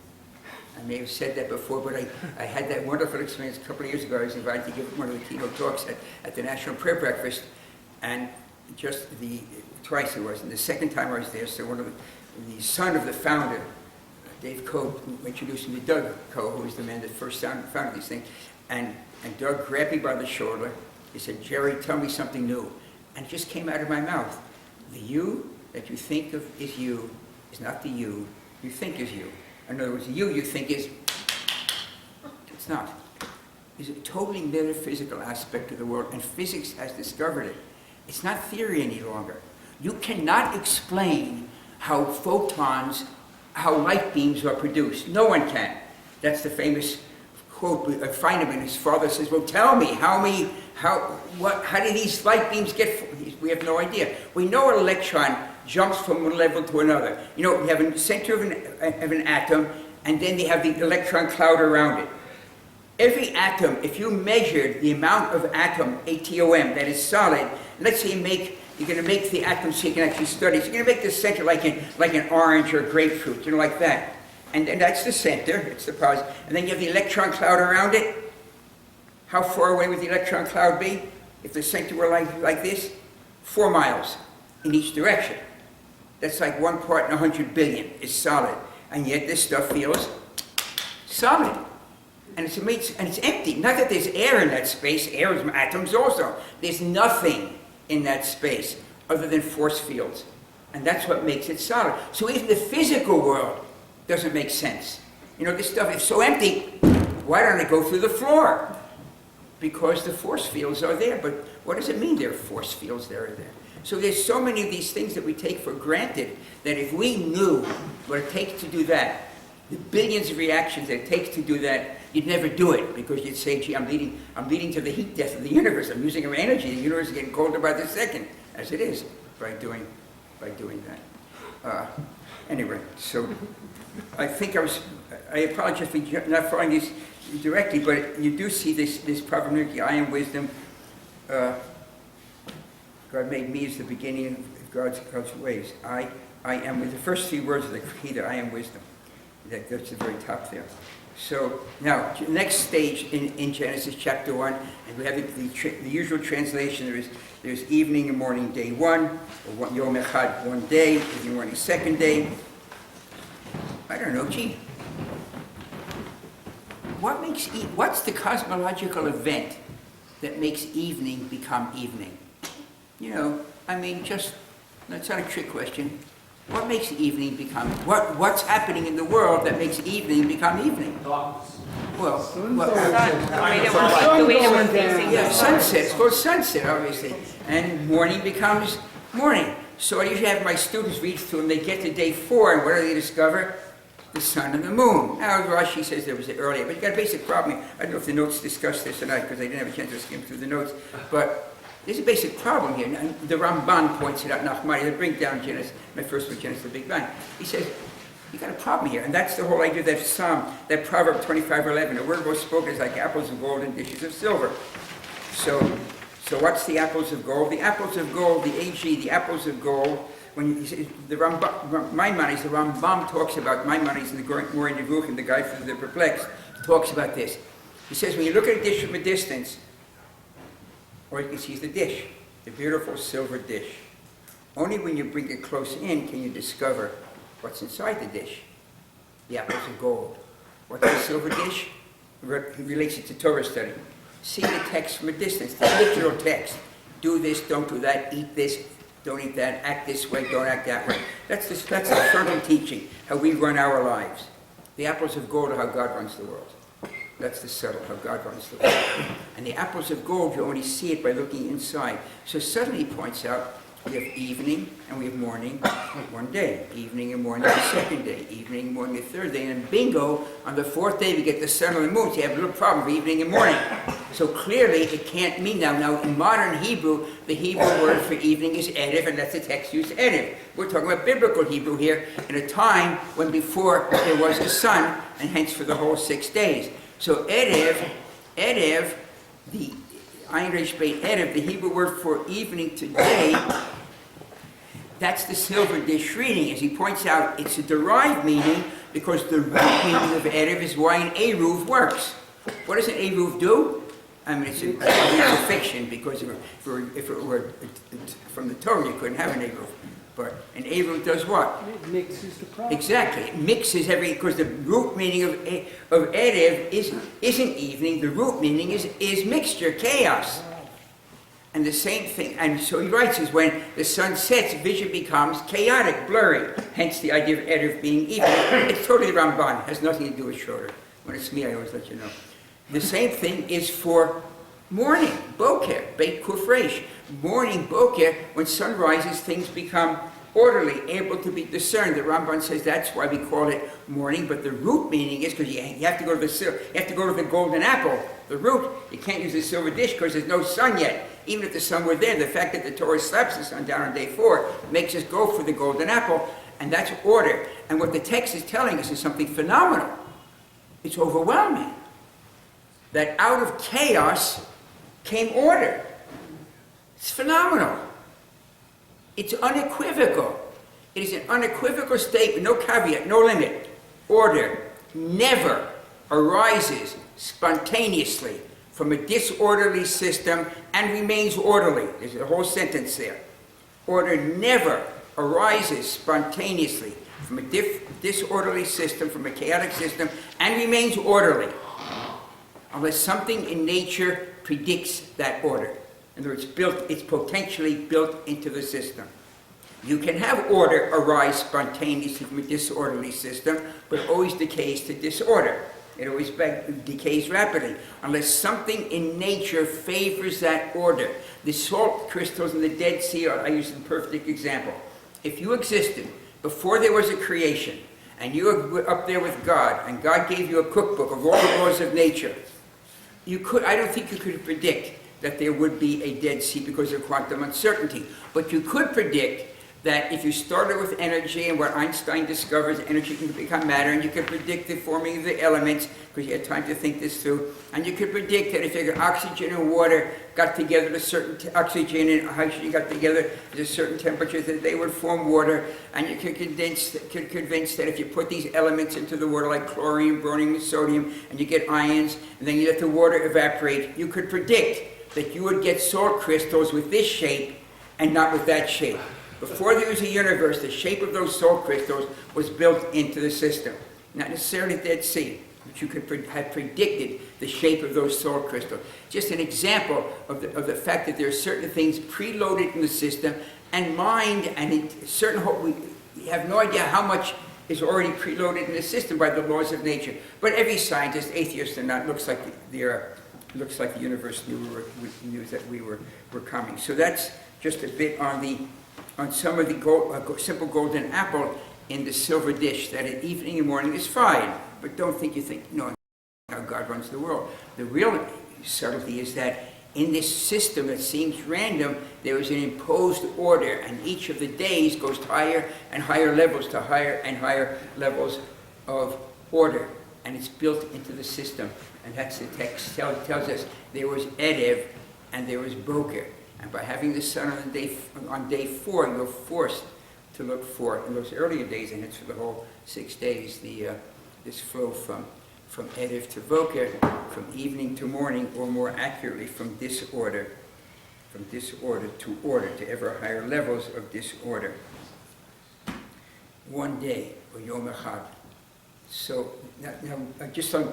I may have said that before, but I had that wonderful experience a couple of years ago. I was invited to give one of the keynote talks at the National Prayer Breakfast, and twice it was, and the second time I was there, so the son of the founder, Dave Coe, who introduced me to Doug Coe, who was the man that first founded these things, and Doug grabbed me by the shoulder. He said, "Jerry, tell me something new." And it just came out of my mouth. The you that you think of is you is not the you think is you. In other words, the you think is, it's not. It's a totally metaphysical aspect of the world, and physics has discovered it. It's not theory any longer. You cannot explain how light beams are produced. No one can. That's the famous quote of Feynman. His father says, "Well, tell me, how did these light beams get?" We have no idea. We know an electron jumps from one level to another. You know, we have a center of an atom, and then they have the electron cloud around it. Every atom, if you measured the amount of atom, ATOM, that is solid, let's say you're going to make the atom so you can actually study. So you're going to make the center like an orange or grapefruit, you know, like that. And that's the center, it's the positive. And then you have the electron cloud around it. How far away would the electron cloud be? If the center were like this? 4 miles in each direction. That's like 1 part in 100 billion is solid. And yet this stuff feels solid. And it's amazing, and it's empty. Not that there's air in that space, air is atoms also. There's nothing in that space other than force fields. And that's what makes it solid. So even the physical world doesn't make sense. You know, this stuff is so empty, why don't it go through the floor? Because the force fields are there. But what does it mean there are force fields there? So there's so many of these things that we take for granted that if we knew what it takes to do that, the billions of reactions that it takes to do that, you'd never do it because you'd say, "Gee, I'm leading to the heat death of the universe. I'm using our energy. The universe is getting colder by the second," as it is by doing that. Anyway, so I think I apologize for not following this directly, but you do see this proverb, "I am wisdom." God made me as the beginning of God's ways. I am, with the first 3 words of the Creator, I am wisdom. That's the very top there. So now, next stage in Genesis chapter 1, and we have the usual translation. There's evening and morning, day 1, or Yom Echad, 1 day, evening, morning, 2nd day. I don't know, gee. What's the cosmological event that makes evening become evening? You know, I mean, that's not a trick question. What makes evening become, what's happening in the world that makes evening become evening? Darkness. Well, The way that we're facing. yeah, sunset, it's called sunset, obviously. And morning becomes morning. So I usually have my students read through and they get to day 4, and what do they discover? The sun and the moon. Now, Rashi says there was it earlier, but you got a basic problem here. I don't know if the notes discussed this tonight because I didn't have a chance to skim through the notes, but there's a basic problem here. Now, the Ramban points it out, Nachmani, they bring down Genesis, my first book, Genesis, the Big Bang. He says, you got a problem here, and that's the whole idea of that Psalm, that Proverb 25:11. The word was spoken is like apples of gold and dishes of silver. So what's the apples of gold? The apples of gold, the AG, the apples of gold. When you say the Maimonides, the Rambam talks about Maimonides in the Moreh Nevuchim, the guide for the perplexed, talks about this. He says when you look at a dish from a distance, or you can see the dish, the beautiful silver dish. Only when you bring it close in can you discover what's inside the dish. The apples of gold. What's the silver dish? He relates it to Torah study. See the text from a distance, the literal text. Do this, don't do that, eat this, don't eat that, act this way, don't act that way. That's the subtle teaching, how we run our lives. The apples of gold are how God runs the world. That's the subtle, how God runs the world. And the apples of gold, you only see it by looking inside. So suddenly he points out, We have evening and we have morning, one day. Evening and morning the second day. Evening and morning the third day. And bingo, on the fourth day we get the sun and the moon. So you have a little problem with evening and morning. So clearly it can't mean now. Now in modern Hebrew, the Hebrew word for evening is erev, and that's the text used erev. We're talking about biblical Hebrew here in a time when before there was the sun, and hence for the whole 6 days. So erev, the Ein Resh Beit erev, the Hebrew word for evening today, that's the silver dish reading. As he points out, it's a derived meaning because the root meaning of erev is why an eruv works. What does an eruv do? I mean, it's a fiction because if it were from the Torah, you couldn't have an eruv. But an eruv does what? It mixes the product. Exactly. It mixes because the root meaning of erev isn't evening. The root meaning is mixture, chaos. And the same thing, and so he writes, is when the sun sets, vision becomes chaotic, blurry. Hence the idea of erev being evening. It's totally Ramban. It has nothing to do with Schroeder. When it's me, I always let you know. The same thing is for morning, boker, beit kufresh. Morning, boker, when sun rises, things become orderly, able to be discerned. The Ramban says that's why we call it morning, but the root meaning is because you have to go to the golden apple, the root. You can't use the silver dish because there's no sun yet. Even if the sun were there, the fact that the Torah slaps the sun down on day 4 makes us go for the golden apple, and that's order. And what the text is telling us is something phenomenal. It's overwhelming. That out of chaos came order. It's phenomenal. It's unequivocal. It is an unequivocal statement, no caveat, no limit. Order never arises spontaneously from a disorderly system and remains orderly. There's a whole sentence there. Order never arises spontaneously from a disorderly system, from a chaotic system, and remains orderly, unless something in nature predicts that order. In other words, it's potentially built into the system. You can have order arise spontaneously from a disorderly system, but always decays to disorder. It always decays rapidly, unless something in nature favors that order. The salt crystals in the Dead Sea I use a perfect example. If you existed before there was a creation, and you were up there with God, and God gave you a cookbook of all the laws of nature, I don't think you could predict that there would be a Dead Sea because of quantum uncertainty. But you could predict that if you started with energy, and what Einstein discovers, energy can become matter, and you could predict the forming of the elements, because you had time to think this through, and you could predict that if oxygen and water got together at a certain oxygen and hydrogen got together at a certain temperature, that they would form water, and you could convince that if you put these elements into the water, like chlorine, bromine, and sodium, and you get ions, and then you let the water evaporate, you could predict that you would get salt crystals with this shape and not with that shape. Before there was a universe, the shape of those salt crystals was built into the system. Not necessarily the Dead Sea, but you could have predicted the shape of those salt crystals. Just an example of the fact that there are certain things preloaded in the system, and mind, and we have no idea how much is already preloaded in the system by the laws of nature. But every scientist, atheist or not, looks like the universe knew that we were coming. So that's just a bit on some of the simple golden apple in the silver dish, that at evening and morning is fine. But don't think how God runs the world. The real subtlety is that in this system that seems random, there is an imposed order, and each of the days goes to higher and higher levels, to higher and higher levels of order. And it's built into the system. And that's the text tells us there was erev and there was boker. And by having the sun on day 4, you're forced to look for, in those earlier days, and it's for the whole 6 days, this flow from erev to boker, from evening to morning, or more accurately, from disorder to order, to ever higher levels of disorder. One day, or yom echad. So now just on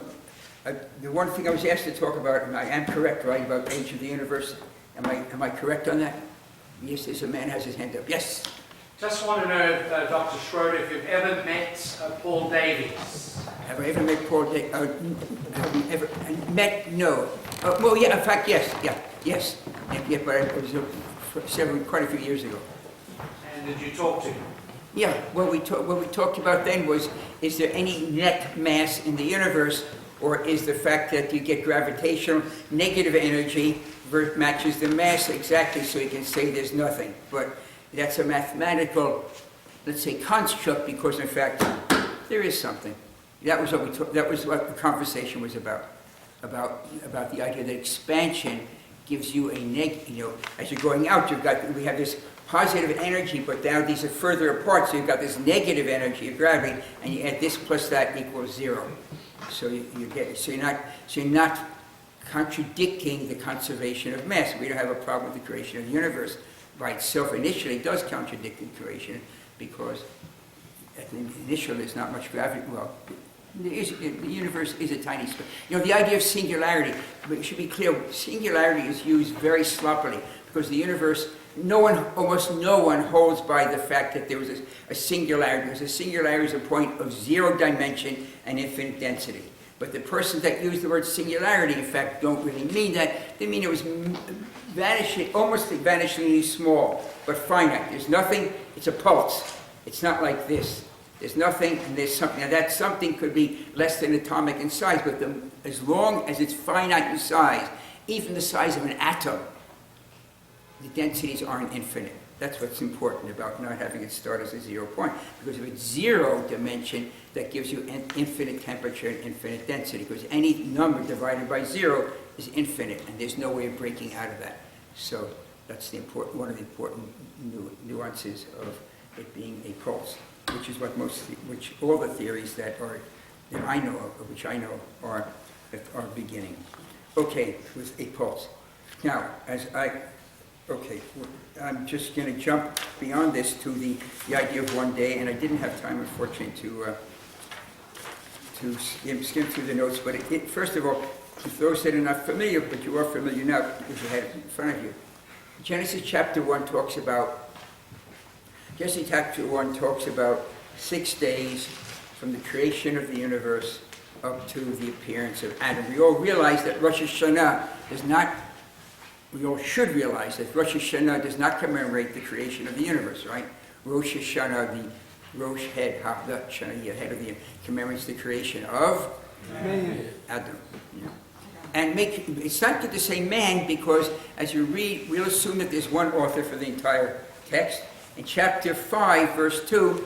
the one thing I was asked to talk about, and I am correct, right, about age of the universe. Am I correct on that? Yes, there's a man has his hand up. Yes. Just want to know, Dr. Schroeder, if you've ever met Paul Davies. Have I ever met Paul Davies? Have you ever met? No. Well, yeah. In fact, yes. Yeah. Yes. Yeah, but it was quite a few years ago. And did you talk to him? Yeah, what we talked about then was, is there any net mass in the universe, or is the fact that you get gravitational negative energy matches the mass exactly, so you can say there's nothing. But that's a mathematical, let's say, construct, because in fact there is something. That was what that was what the conversation was about the idea that expansion gives you a as you're going out, we have this positive energy, but now these are further apart, so you've got this negative energy of gravity, and you add this plus that equals zero. So you're not contradicting the conservation of mass. We don't have a problem with the creation of the universe. By itself, initially, does contradict the creation, because at the initial there's not much gravity. Well, the universe is a tiny space. The idea of singularity, but it should be clear, singularity is used very sloppily, because the universe, almost no one holds by the fact that there was a singularity, because a singularity is a point of zero dimension and infinite density. But the persons that use the word singularity, in fact, don't really mean that. They mean it was almost vanishingly small, but finite. There's nothing, it's a pulse. It's not like this. There's nothing and there's something. Now that something could be less than atomic in size, but as long as it's finite in size, even the size of an atom, the densities aren't infinite. That's what's important about not having it start as a 0 point. Because if it's 0 dimension, that gives you an infinite temperature and infinite density. Because any number divided by 0 is infinite, and there's no way of breaking out of that. So that's one of the important nuances of it being a pulse, which is which all the theories that I know of, which I know are beginning. Okay, with a pulse. Now, I'm just going to jump beyond this to the idea of one day, and I didn't have time, unfortunately, to skim through the notes. But first of all, for those that are not familiar, but you are familiar now because you have it in front of you, Genesis chapter 1 talks about 6 days from the creation of the universe up to the appearance of Adam. We all realize that Rosh Hashanah we all should realize that Rosh Hashanah does not commemorate the creation of the universe, right? Rosh Hashanah, the Rosh head, the head of the year, commemorates the creation of Adam. Yeah. And it's not good to say man, because as you read, we'll assume that there's one author for the entire text. In chapter 5, verse 2,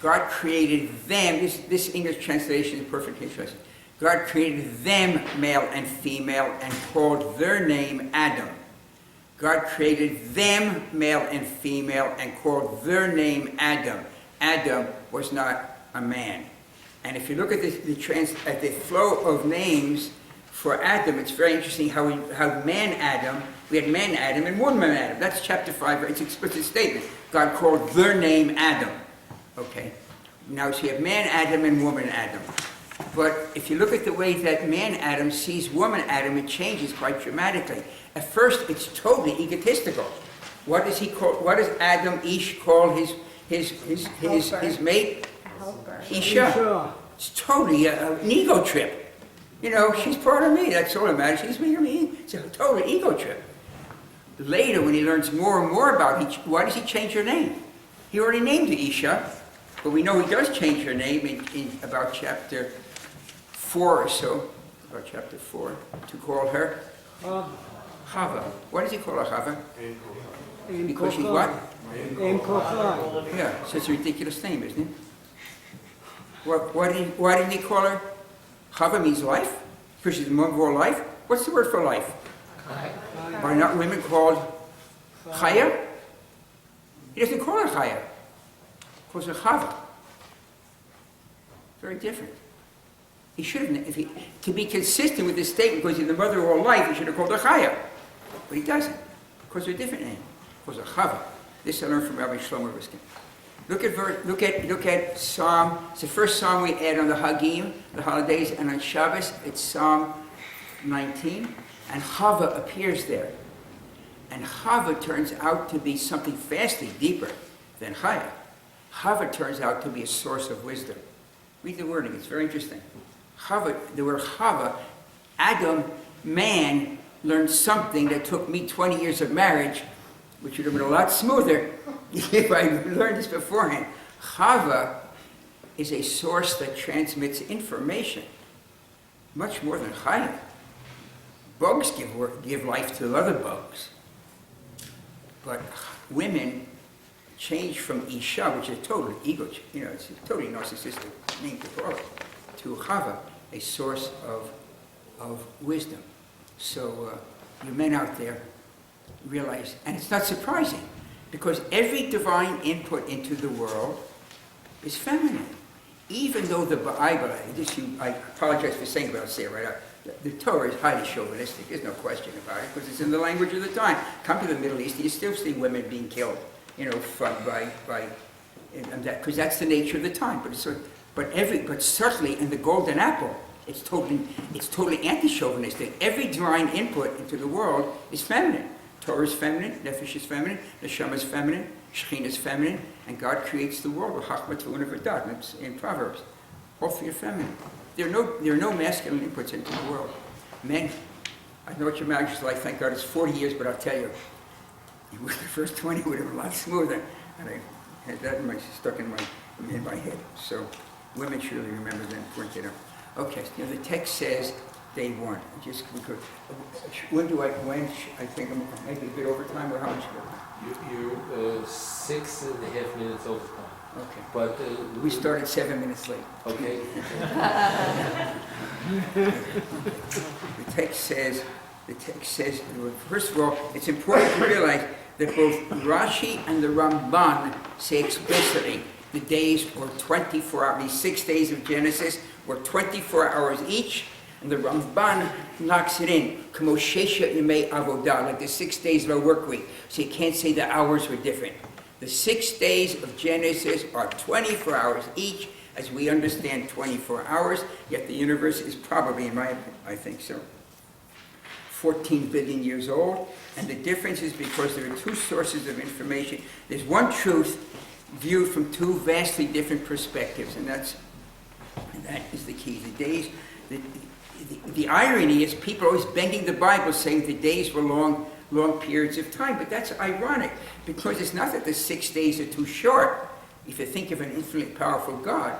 God created them. This English translation is perfect translation. God created them, male and female, and called their name Adam. God created them, male and female, and called their name Adam. Adam was not a man. And if you look at the flow of names for Adam, it's very interesting how man Adam, we had man Adam and woman Adam. That's chapter 5, it's an explicit statement. God called their name Adam. Okay. Now, so you have man Adam and woman Adam. But if you look at the way that man Adam sees woman Adam, it changes quite dramatically. At first, it's totally egotistical. What does Adam Ish call his mate? Isha. It's totally an ego trip. She's part of me. That's all that matters. She's me. It's a total ego trip. Later, when he learns more and more about it, why does he change her name? He already named her Isha, but we know he does change her name in about chapter 4 or so, about chapter 4, to call her Chava. Why does he call her Chava? Because she's what? Yeah, so it's a ridiculous name, isn't it? Why didn't he call her? Chava means life? Because she's the mother of all life? What's the word for life? Why not women called Chaya? He doesn't call her Chaya. He calls her Chava. Very different. He should have, to be consistent with this statement, because he's the mother of all life, he should have called her Chaya. But he doesn't, because they're a different name. He calls her Chava. This I learned from Rabbi Shlomo Riskin. Look at Psalm. It's the first psalm we add on the Hagim, the holidays, and on Shabbos it's Psalm 19, and Chava appears there. And Chava turns out to be something vastly deeper than Chaya. Chava turns out to be a source of wisdom. Read the wording; it's very interesting. Chava, the word Chava, Adam, man, learned something that took me 20 years of marriage which would have been a lot smoother if I learned this beforehand. Chava is a source that transmits information, much more than Chaya. Bugs give life to other bugs. But women change from Isha, which is totally ego, it's a totally narcissistic name to call it, to Chava, a source of wisdom. So you men out there realize, and it's not surprising, because every divine input into the world is feminine. Even though the Bible, I apologize for saying it, but I'll say it right out. The Torah is highly chauvinistic, there's no question about it, because it's in the language of the time. Come to the Middle East, you still see women being killed, because that's the nature of the time. But certainly in the Golden Apple, it's totally anti-chauvinistic. Every divine input into the world is feminine. Torah is feminine, Nefesh is feminine, Neshama is feminine, Shekhinah is feminine, and God creates the world with Chachma, Tevunah, V'Dat, in Proverbs. All three are feminine. There are no masculine inputs into the world. Men, I know what your marriage is like, thank God it's 40 years, but I'll tell you, the first 20 would have been a lot smoother. And I had that stuck in my head. So women should really remember that and point it out. Okay, the text says day one. I think I'm maybe a bit over time, or how much? You're 6.5 minutes over time. Okay. But We started 7 minutes late. Okay. The text says, first of all, it's important to realize that both Rashi and the Ramban say explicitly the days were 24 hours. These 6 days of Genesis were 24 hours each, and the Ramban knocks it in. Kamo shesha yemei avodah, like the 6 days of a work week. So you can't say the hours were different. The 6 days of Genesis are 24 hours each, as we understand 24 hours, yet the universe is probably, I think so, 14 billion years old, and the difference is because there are two sources of information. There's one truth viewed from two vastly different perspectives, and that is the key. The days, the irony is people are always bending the Bible, saying the days were long periods of time, but that's ironic, because it's not that the 6 days are too short. If you think of an infinitely powerful God,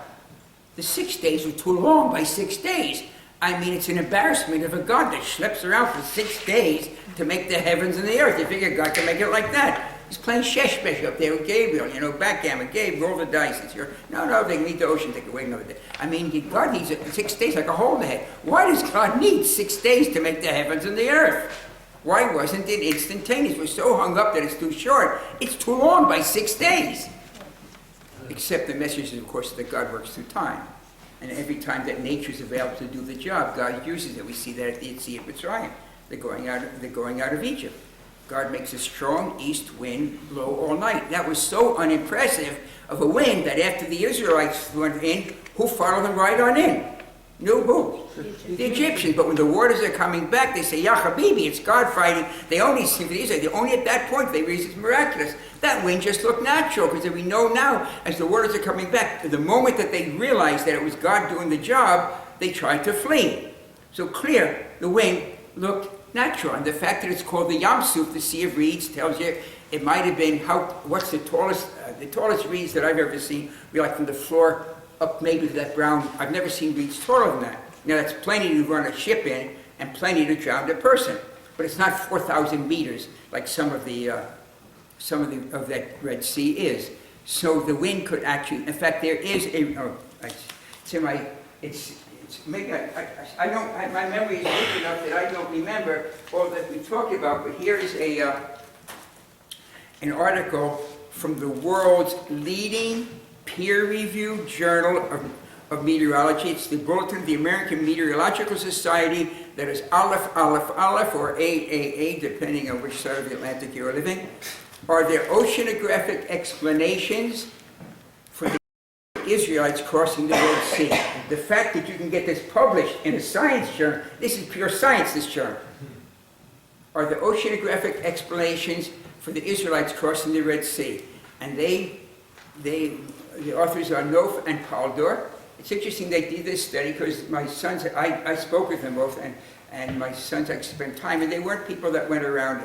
the 6 days are too long by 6 days. I mean, it's an embarrassment of a God that schleps around for 6 days to make the heavens and the earth. You figure God can make it like that. He's playing sheshbesh up there with Gabriel, backgammon, Gabe, roll the dice. No, they can leave the ocean, they can wait another day. I mean, God needs 6 days like a hole in the head. Why does God need 6 days to make the heavens and the earth? Why wasn't it instantaneous? We're so hung up that it's too short. It's too long by 6 days. Except the message is, of course, that God works through time. And every time that nature is available to do the job, God uses it. We see that at the Sea of Mitzrayim. They're going out of Egypt. God makes a strong east wind blow all night. That was so unimpressive of a wind that after the Israelites went in, who followed them right on in? No who? The Egyptians. But when the waters are coming back, they say, Ya Habibi, it's God fighting. They only see the Israelites. Only at that point they realize it's miraculous. That wind just looked natural, because we know now, as the waters are coming back, the moment that they realized that it was God doing the job, they tried to flee. So clear, the wind looked natural. And the fact that it's called the Yam Suf, the Sea of Reeds, tells you it might have been, what's the tallest reeds that I've ever seen, be like from the floor up maybe to that brown. I've never seen reeds taller than that. Now that's plenty to run a ship in and plenty to drown a person. But it's not 4,000 meters like some of that Red Sea is. So the wind could actually, in fact, there is maybe I don't, my memory is weak enough that I don't remember all that we talked about, but here is an article from the world's leading peer-reviewed journal of meteorology. It's the Bulletin of the American Meteorological Society, that is Aleph, or AAA, depending on which side of the Atlantic you're living. Are there oceanographic explanations for the Israelites crossing the Red Sea? The fact that you can get this published in a science journal, this is pure science, this journal. Are there oceanographic explanations for the Israelites crossing the Red Sea? And the authors are Nof and Paldor. It's interesting they did this study, because my sons, I spoke with them both, and my sons, I spent time, and they weren't people that went around